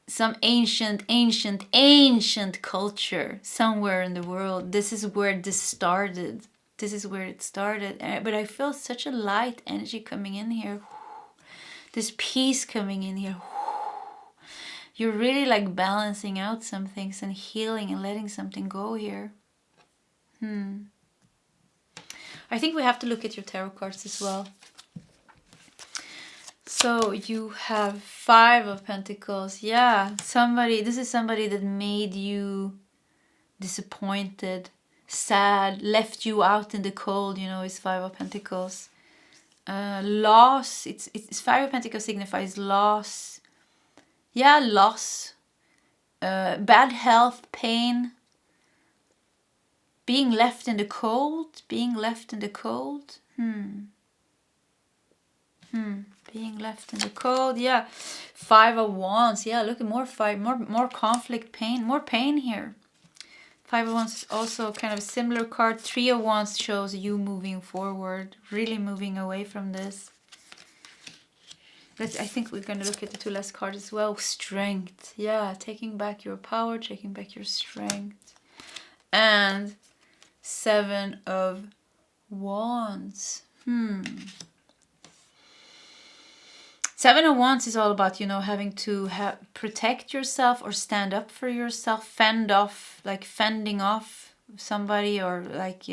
some ancient culture somewhere in the world. This is where this started. This is where it started. But I feel such a light energy coming in here. This peace coming in here. You're really like balancing out some things and healing and letting something go here. I think we have to look at your tarot cards as well. So you have 5 of Pentacles. Yeah, this is somebody that made you disappointed. sad, left you out in the cold, you know, is Five of Pentacles. Loss, it's Five of Pentacles signifies loss. Yeah, loss. Bad health, pain. Being left in the cold. Being left in the cold. Being left in the cold. Yeah. Five of Wands. Yeah, look at more conflict, pain, more pain here. Five of Wands is also kind of a similar card. Three of Wands shows you moving forward, really moving away from this. I think we're going to look at the two last cards as well. Strength. Yeah, taking back your power, taking back your strength. And Seven of Wands. Seven of Wands is all about, you know, having to protect yourself or stand up for yourself, fend off, like fending off somebody, or like,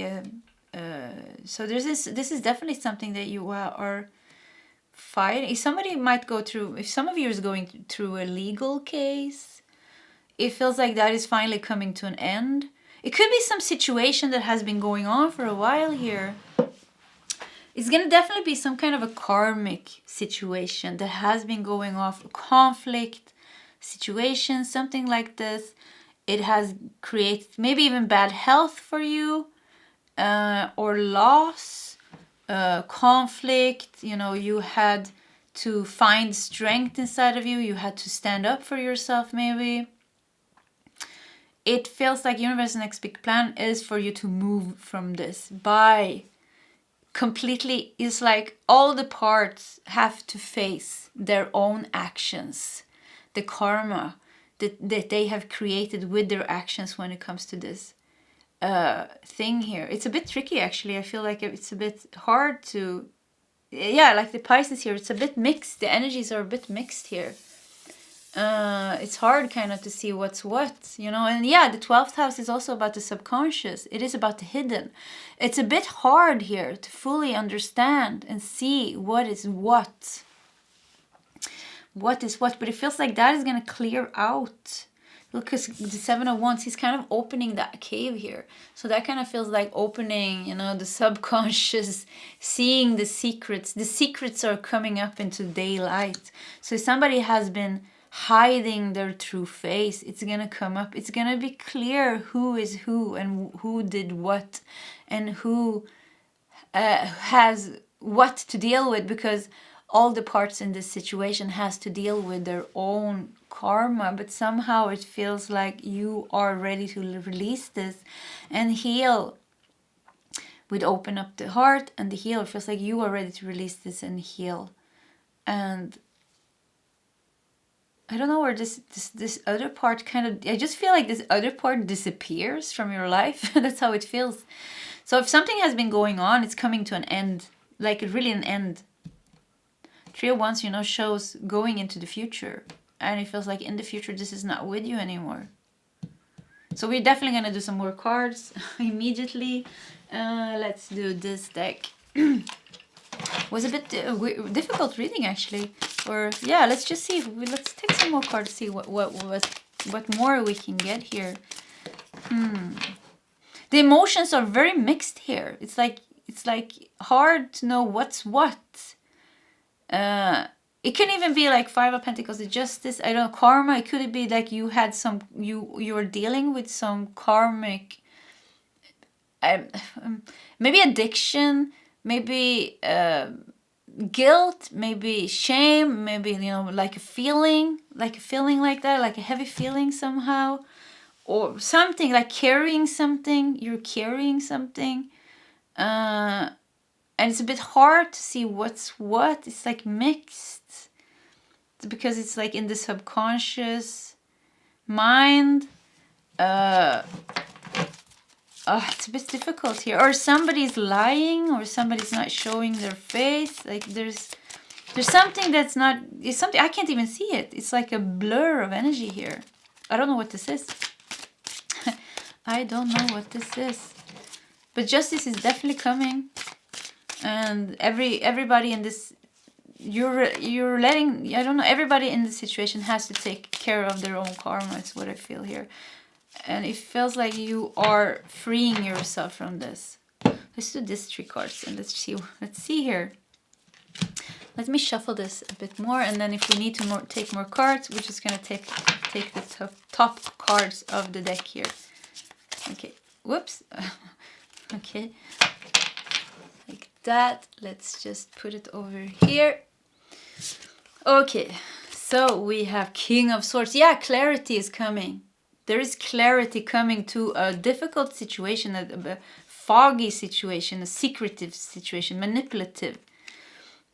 so this is definitely something that you are fighting. If somebody might go through, if some of you is going through a legal case, it feels like that is finally coming to an end. It could be some situation that has been going on for a while here. It's going to definitely be some kind of a karmic situation that has been going off, a conflict situation, something like this. It has created maybe even bad health for you, or loss, conflict. You know, you had to find strength inside of you. You had to stand up for yourself maybe. It feels like universe's next big plan is for you to move from this by completely, is like all the parts have to face their own actions, the karma that they have created with their actions when it comes to this thing here. It's a bit tricky actually. I feel like it's a bit hard to, yeah, like the Pisces here, it's a bit mixed. The energies are a bit mixed here. It's hard kind of to see what's what, you know. And yeah, the 12th house is also about the subconscious. It is about the hidden. It's a bit hard here to fully understand and see what is what. What is what, but it feels like that is going to clear out. Look, because the Seven of Wands, he's kind of opening that cave here. So that kind of feels like opening, you know, the subconscious, seeing the secrets. The secrets are coming up into daylight. So if somebody has been hiding their true face, it's going to come up. It's going to be clear who is who and who did what and who has what to deal with, because all the parts in this situation has to deal with their own karma. But somehow it feels like you are ready to release this and heal. With open up the heart and the heal, it feels like you are ready to release this and heal. And I don't know where this other part kind of, I just feel like this other part disappears from your life. That's how it feels. So if something has been going on, it's coming to an end, like really an end. Three of Wands, you know, shows going into the future. And it feels like in the future, this is not with you anymore. So we're definitely going to do some more cards immediately. Let's do this deck. Was a bit difficult reading actually. Or yeah, let's just see. Let's take some more cards, see what more we can get here. The emotions are very mixed here. It's like hard to know what's what. It can even be like Five of Pentacles, the Justice, I don't know, karma. It could be like you had some, you were dealing with some karmic, maybe addiction, maybe guilt, maybe shame, maybe, you know, like a feeling like that, like a heavy feeling somehow, or something like carrying something. You're carrying something. And it's a bit hard to see what's what. It's like mixed. Because it's like in the subconscious mind. It's a bit difficult here. Or somebody's lying, or somebody's not showing their face. Like there's something that's not, it's something, I can't even see it. It's like a blur of energy here. I don't know what this is. I don't know what this is. But justice is definitely coming. And everybody in this, you're letting, I don't know, everybody in this situation has to take care of their own karma. Is what I feel here. And it feels like you are freeing yourself from this. Let's do these 3 cards and let's see here. Let me shuffle this a bit more, and then if we need to take more cards, we're just gonna take the top cards of the deck here. Okay, whoops. Okay, like that. Let's just put it over here. Okay, so we have King of Swords. Yeah, clarity is coming. There is clarity coming to a difficult situation, a foggy situation, a secretive situation, manipulative.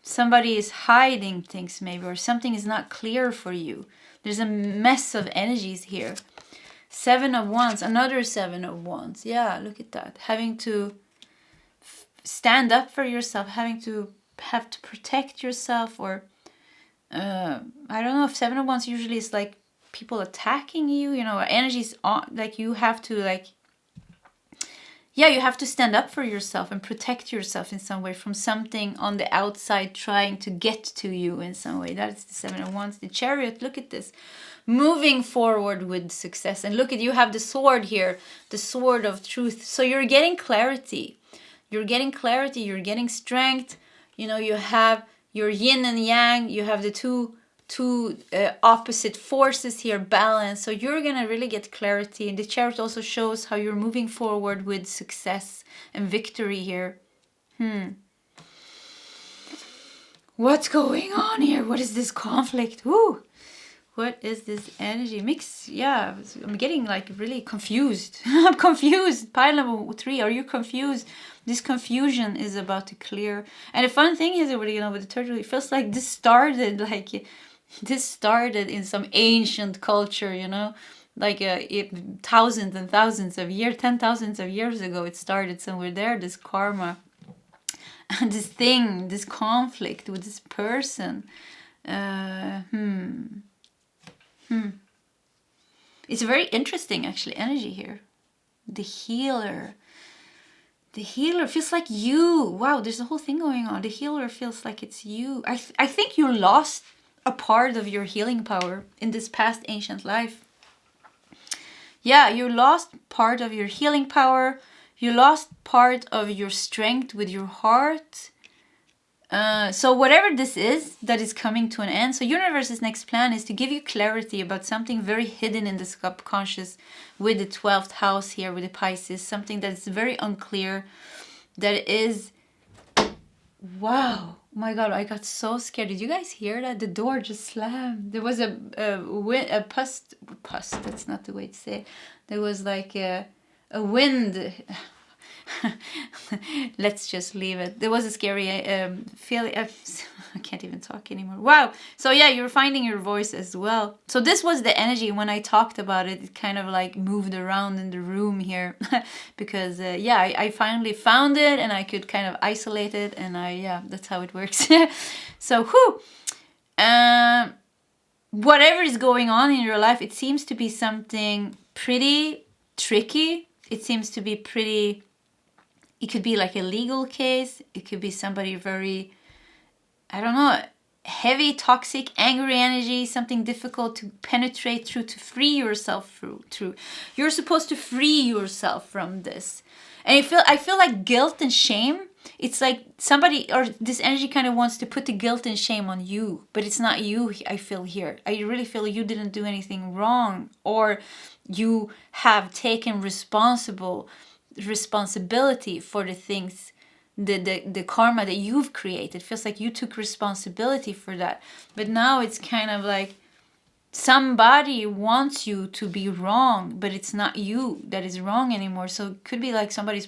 Somebody is hiding things maybe, or something is not clear for you. There's a mess of energies here. 7 of Wands, another 7 of Wands. Yeah, look at that. Having to stand up for yourself, have to protect yourself, or I don't know if 7 of Wands usually is like people attacking you, you know, energies on, like you have to like, yeah, you have to stand up for yourself and protect yourself in some way from something on the outside trying to get to you in some way. That's the 7 of Wands. The Chariot, look at this. Moving forward with success. And look at, you have the sword here, the sword of truth. So you're getting clarity. You're getting clarity, you're getting strength. You know, you have your yin and yang, you have the two opposite forces here, balance. So you're gonna really get clarity. And the Chariot also shows how you're moving forward with success and victory here. What's going on here? What is this conflict? Woo! What is this energy mix? Yeah, I'm getting like really confused. I'm confused. Pile number 3, are you confused? This confusion is about to clear. And the fun thing is, you know, with the turtle, it feels like this started in some ancient culture, you know, like thousands and thousands of years, 10,000s of years ago. It started somewhere there, this karma and this thing, this conflict with this person. It's very interesting, actually, energy here. The healer. The healer feels like you. Wow, there's a whole thing going on. The healer feels like it's you. I think you lost a part of your healing power in this past ancient life. Yeah, you lost part of your healing power. You lost part of your strength with your heart. So whatever this is that is coming to an end, so universe's next plan is to give you clarity about something very hidden in the subconscious with the 12th house here with the Pisces, something that is very unclear, that is, wow, oh my God, I got so scared. Did you guys hear that? The door just slammed. There was a pus, that's not the way to say it. There was like a wind. Let's just leave it. There was a scary feeling. I can't even talk anymore. Wow. So yeah, you're finding your voice as well. So this was the energy when I talked about it. It kind of like moved around in the room here because yeah, I finally found it and I could kind of isolate it, and yeah, that's how it works. So whatever is going on in your life, it seems to be something pretty tricky. It seems to be pretty. It could be like a legal case. It could be somebody very, I don't know, heavy, toxic, angry energy, something difficult to penetrate through, to free yourself through. You're supposed to free yourself from this. And I feel like guilt and shame. It's like somebody, or this energy kind of wants to put the guilt and shame on you, but it's not you. I feel here. I really feel you didn't do anything wrong, or you have taken responsibility for the things, the karma that you've created. It feels like you took responsibility for that. But now it's kind of like somebody wants you to be wrong, but it's not you that is wrong anymore. So it could be like somebody's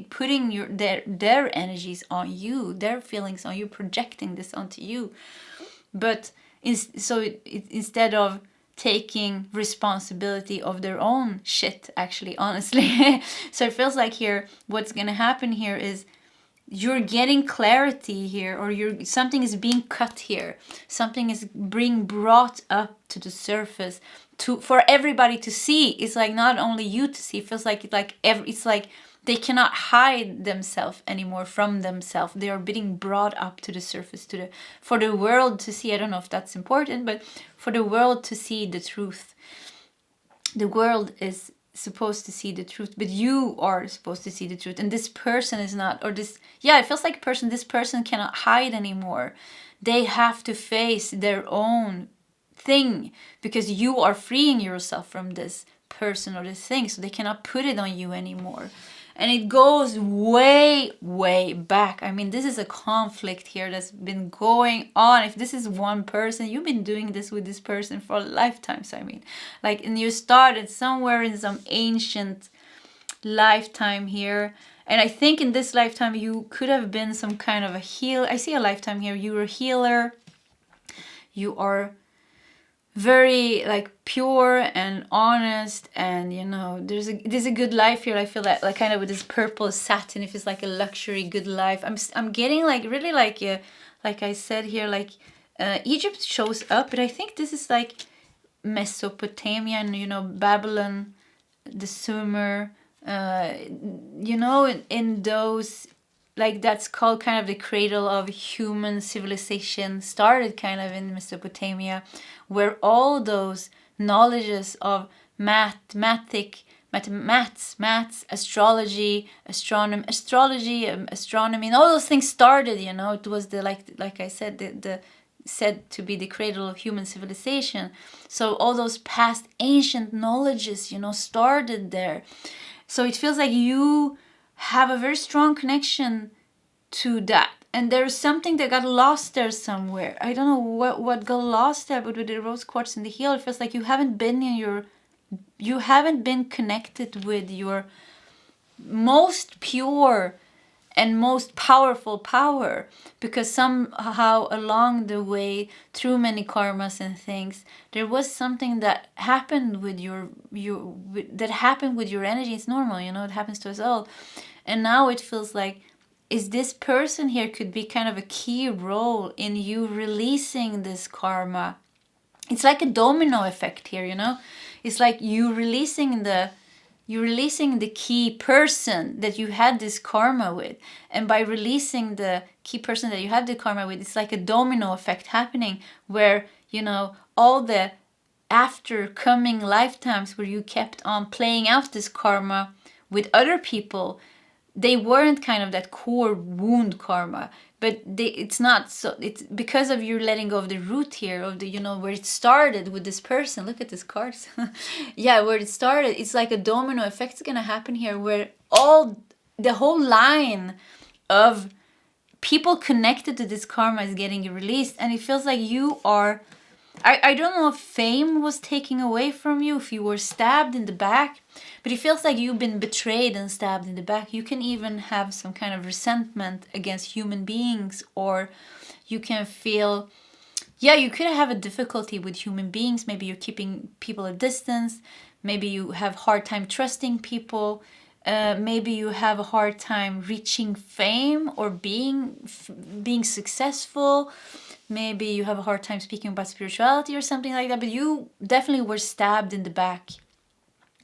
putting their energies on you, their feelings on you, projecting this onto you. But instead of taking responsibility of their own shit, actually, honestly. So it feels like here, what's gonna happen here is you're getting clarity here, or something is being cut here. Something is being brought up to the surface for everybody to see. It's like not only you to see. It feels like it's like they cannot hide themselves anymore from themselves. They are being brought up to the surface for the world to see. I don't know if that's important, but for the world to see the truth. the world is supposed to see the truth, but you are supposed to see the truth, and this person is not, or this, yeah, it feels like this person cannot hide anymore. They have to face their own thing, because you are freeing yourself from this person or this thing, so they cannot put it on you anymore. And it goes way, way back. I mean, this is a conflict here that's been going on. If this is one person, you've been doing this with this person for lifetimes. I mean, like, and you started somewhere in some ancient lifetime here. And I think in this lifetime, you could have been some kind of a healer. I see a lifetime here. You were a healer. You are very like pure and honest, and you know, there's a good life here. I feel that, like, kind of with this purple satin, if it's like a luxury good life. I'm getting like really like I said here, like Egypt shows up, but I think this is like Mesopotamia and, you know, Babylon, the Sumer, you know, in those, like, that's called kind of the cradle of human civilization, started kind of in Mesopotamia, where all those knowledges of maths, astrology, astronomy, and all those things started. You know, it was the like I said, the said to be the cradle of human civilization. So all those past ancient knowledges, you know, started there. So it feels like you have a very strong connection to that. And there's something that got lost there somewhere. I don't know what got lost there, but with the rose quartz and the healer, it feels like you haven't been connected with your most pure and most powerful power, because somehow along the way, through many karmas and things, there was something that happened with that happened with your energy. It's normal, you know, it happens to us all. And now it feels like, is this person here could be kind of a key role in you releasing this karma. It's like a domino effect here, you know. It's like you're releasing the key person that you had this karma with. And by releasing the key person that you had the karma with, it's like a domino effect happening, where, you know, all the after coming lifetimes where you kept on playing out this karma with other people, they weren't kind of that core wound karma, but it's not, so it's because of you letting go of the root here, of the, you know, where it started with this person. Look at this cards. Yeah, where it started, it's like a domino effect is gonna happen here, where the whole line of people connected to this karma is getting released. And it feels like you are, I don't know if fame was taken away from you, if you were stabbed in the back, but it feels like you've been betrayed and stabbed in the back. You can even have some kind of resentment against human beings, or you can feel, yeah, you could have a difficulty with human beings. Maybe you're keeping people at distance. Maybe you have hard time trusting people. Maybe you have a hard time reaching fame or being successful. Maybe you have a hard time speaking about spirituality or something like that, but you definitely were stabbed in the back.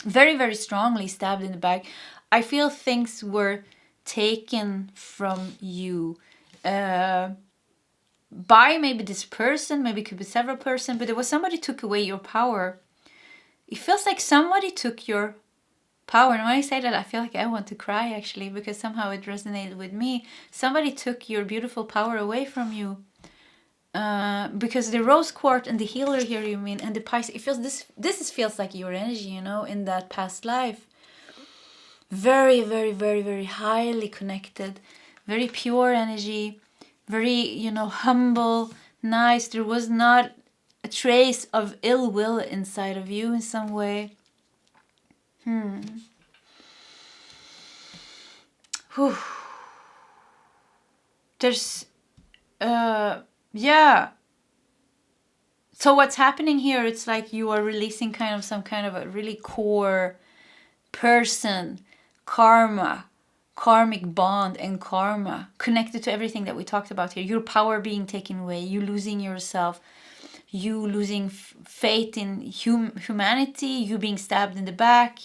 Very, very strongly stabbed in the back. I feel things were taken from you by maybe this person, maybe it could be several person, but there was somebody took away your power. It feels like somebody took your power. And when I say that, I feel like I want to cry, actually, because somehow it resonated with me. Somebody took your beautiful power away from you. Because the rose quartz and the healer here, you mean, and the Pisces, it feels this feels like your energy, you know, in that past life. Very, very, very, very highly connected, very pure energy, very, you know, humble, nice. There was not a trace of ill will inside of you in some way. Whew. There's yeah. So what's happening here, it's like you are releasing kind of some kind of a really core person, karma, karmic bond and karma connected to everything that we talked about here. Your power being taken away, you losing yourself, you losing faith in humanity, you being stabbed in the back,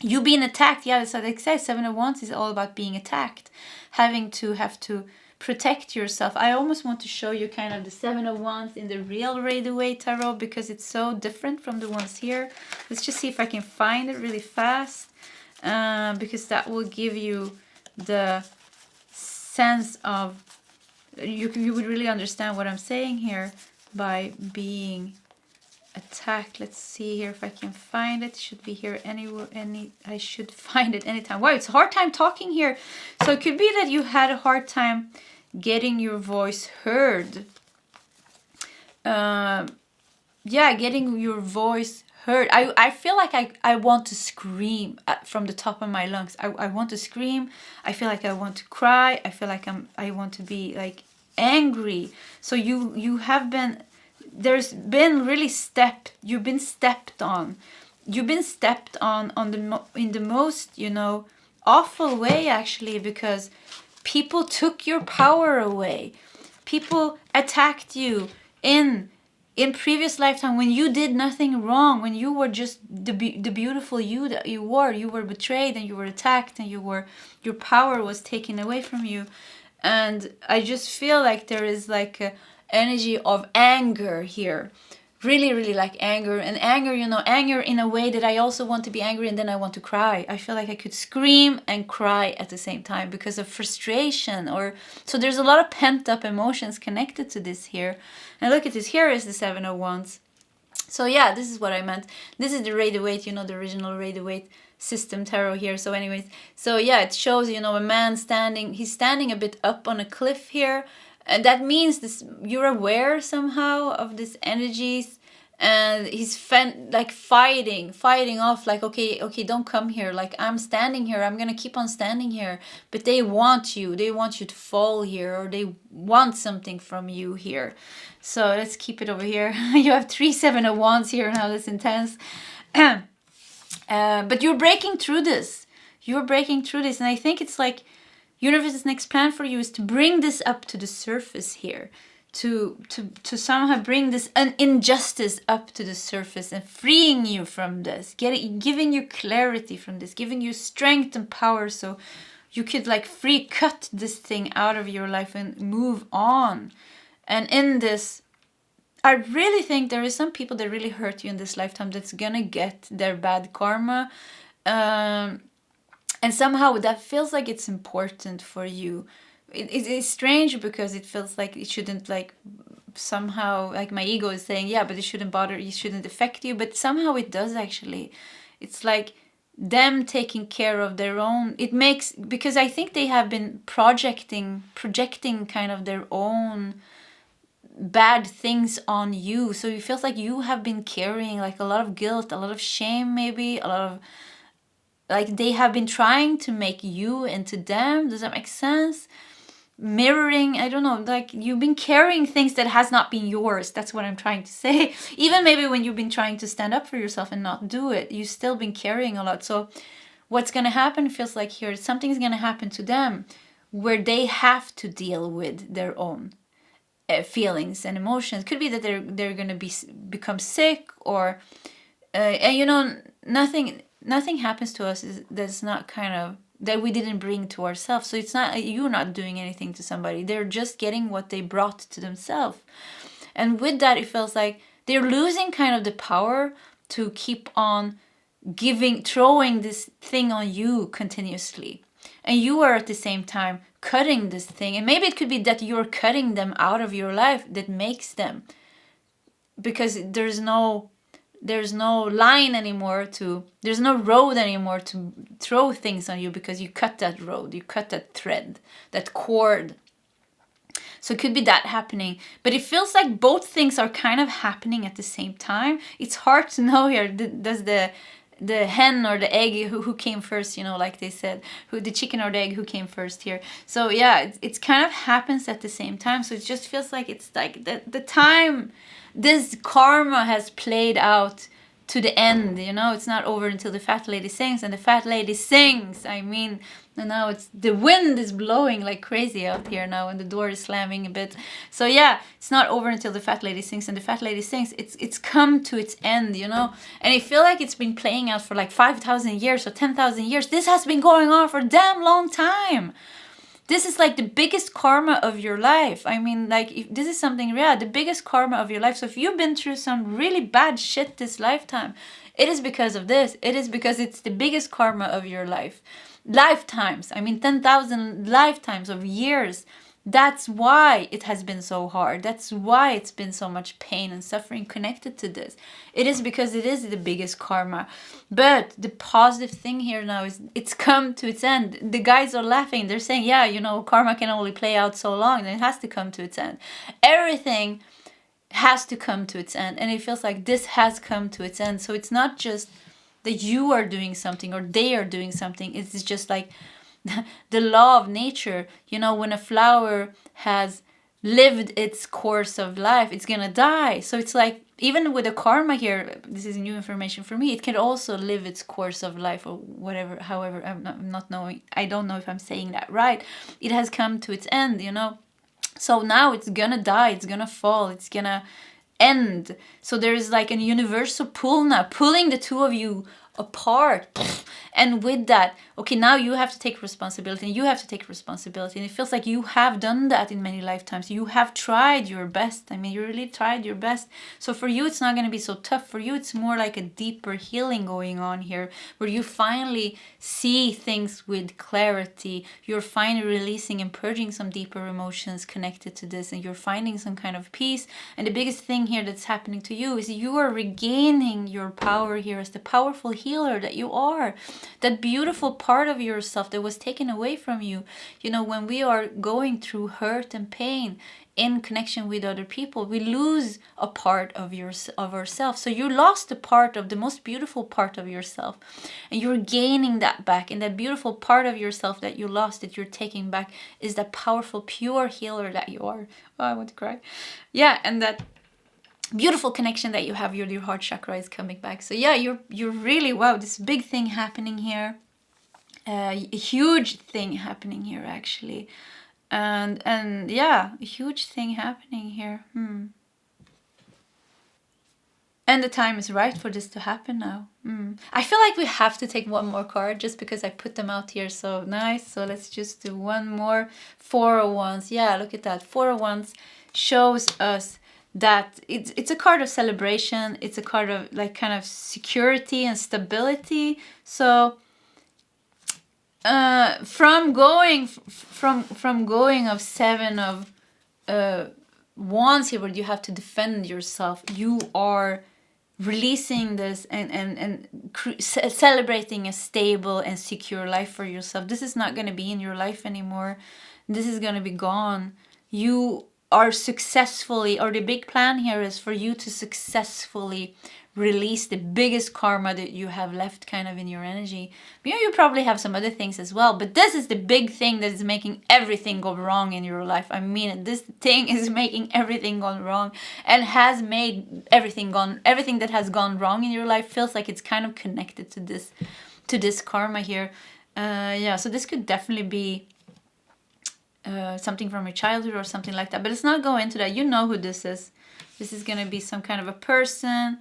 you being attacked. Yeah, that's what they say. Seven of Wands is all about being attacked, have to protect yourself. I almost want to show you kind of the Seven of Wands in the real Waite tarot, because it's so different from the ones here. Let's just see if I can find it really fast, because that will give you the sense of, you would really understand what I'm saying here by being attacked. Let's see here if I can find it. It should be here anywhere. I should find it anytime. Wow, it's a hard time talking here. So it could be that you had a hard time getting your voice heard. Yeah, getting your voice heard. I feel like I want to scream from the top of my lungs. I want to scream. I feel like I want to cry. I feel like I want to be like angry. So you have been, there's been really you've been stepped on. You've been stepped on in the most, you know, awful way, actually, because people took your power away. People attacked you in previous lifetime when you did nothing wrong, when you were just the beautiful you that you were betrayed and you were attacked and your power was taken away from you. And I just feel like there is like a energy of anger here, really, really like anger. And anger, you know, anger in a way that I also want to be angry and then I want to cry. I feel like I could scream and cry at the same time because of frustration, or so there's a lot of pent up emotions connected to this here. And look at this, here is the Seven of Wands. So yeah, this is what I meant. This is the Waite, you know, the original Waite system tarot here. So anyways, so yeah, it shows, you know, a man standing, he's standing a bit up on a cliff here. And that means this, you're aware somehow of these energies, and he's like fighting off, like, okay, don't come here. Like, I'm standing here, I'm gonna keep on standing here. But they want you to fall here, or they want something from you here. So let's keep it over here. You have 3 Seven of Wands here now, that's intense. But you're breaking through this. And I think it's like universe's next plan for you is to bring this up to the surface here, to somehow bring this injustice up to the surface and freeing you from this, giving you clarity from this, giving you strength and power, so you could like cut this thing out of your life and move on. And in this, I really think there is some people that really hurt you in this lifetime that's gonna get their bad karma. And somehow that feels like it's important for you. It's strange because it feels like it shouldn't, like, somehow, like my ego is saying, yeah, but it shouldn't affect you. But somehow it does, actually. It's like them taking care of their own. It makes, because I think they have been projecting kind of their own bad things on you. So it feels like you have been carrying like a lot of guilt, a lot of shame, maybe a lot of, like, they have been trying to make you into them. Does that make sense? Mirroring, I don't know, like you've been carrying things that has not been yours. That's what I'm trying to say. Even maybe when you've been trying to stand up for yourself and not do it, you've still been carrying a lot. So what's going to happen feels like here, something's going to happen to them where they have to deal with their own feelings and emotions. Could be that they're going to become sick, or and you know, nothing happens to us that's not kind of that we didn't bring to ourselves. So it's not, you're not doing anything to somebody. They're just getting what they brought to themselves. And with that, it feels like they're losing kind of the power to keep on throwing this thing on you continuously. And you are at the same time cutting this thing. And maybe it could be that you're cutting them out of your life that makes them, because there's no line anymore there's no road anymore to throw things on you, because you cut that road, you cut that thread, that cord. So it could be that happening, but it feels like both things are kind of happening at the same time. It's hard to know here, does the hen or the egg, who came first, you know, like they said, the chicken or the egg, who came first here. So yeah, it's kind of happens at the same time. So it just feels like it's like the time this karma has played out to the end, you know. It's not over until the fat lady sings. And the fat lady sings, I mean, now it's, the wind is blowing like crazy out here now, and the door is slamming a bit. So yeah, it's not over until the fat lady sings. And the fat lady sings, it's come to its end, you know. And I feel like it's been playing out for like 5,000 years or 10,000 years. This has been going on for a damn long time. This is like the biggest karma of your life. I mean, like, if this is something real, the biggest karma of your life. So if you've been through some really bad shit this lifetime, it is because of this. It is because it's the biggest karma of your life. Lifetimes. I mean, 10,000 lifetimes of years. That's why it has been so hard. That's why it's been so much pain and suffering connected to this. It is because it is the biggest karma. But the positive thing here now is it's come to its end. The guys are laughing. They're saying, yeah, you know, karma can only play out so long, and it has to come to its end. Everything has to come to its end. And it feels like this has come to its end. So it's not just that you are doing something or they are doing something. It's just like the law of nature. You know, when a flower has lived its course of life, it's gonna die. So it's like, even with the karma here, this is new information for me, it can also live its course of life, or whatever, however, I'm not knowing, I don't know if I'm saying that right. It has come to its end, you know. So now it's gonna die, it's gonna fall, it's gonna end. So there is like a universal pull now, pulling the two of you apart. And with that, okay, now you have to take responsibility, and you have to take responsibility. And it feels like you have done that in many lifetimes. You have tried your best. I mean, you really tried your best. So for you, it's not going to be so tough. For you, it's more like a deeper healing going on here, where you finally see things with clarity. You're finally releasing and purging some deeper emotions connected to this, and you're finding some kind of peace. And the biggest thing here that's happening to you is you are regaining your power here as the powerful healer that you are. That beautiful part of yourself that was taken away from you. You know, when we are going through hurt and pain in connection with other people, we lose a part of ourselves. So you lost a part of the most beautiful part of yourself, and you're gaining that back. And that beautiful part of yourself that you lost, that you're taking back, is that powerful, pure healer that you are. Oh, I want to cry. Yeah, and that beautiful connection that you have, your heart chakra is coming back. So yeah, you're really, wow, this big thing happening here, a huge thing happening here actually, and yeah, a huge thing happening here. And the time is right for this to happen now. I feel like we have to take one more card just because I put them out here so nice. So let's just do one more. Four of Wands. Yeah, look at that. Four of Wands shows us that it's a card of celebration. It's a card of like kind of security and stability. So from going of Seven of Wands here, where you have to defend yourself, you are releasing this and celebrating a stable and secure life for yourself. This is not going to be in your life anymore. This is going to be gone. You are successfully, or the big plan here is for you to successfully release the biggest karma that you have left kind of in your energy. You know, you probably have some other things as well, but this is the big thing that is making everything go wrong in your life. I mean, this thing is making everything go wrong, and has made everything that has gone wrong in your life feels like it's kind of connected to this karma here. Yeah, so this could definitely be something from your childhood or something like that, but let's not go into that. You know who this is. This is gonna be some kind of a person.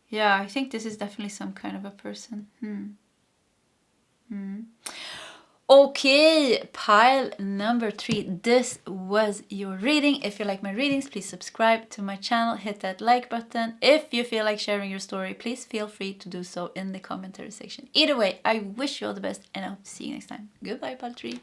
Yeah, I think this is definitely some kind of a person. Okay, pile number 3. This was your reading. If you like my readings, please subscribe to my channel. Hit that like button. If you feel like sharing your story, please feel free to do so in the commentary section. Either way, I wish you all the best, and I hope to see you next time. Goodbye, pile 3.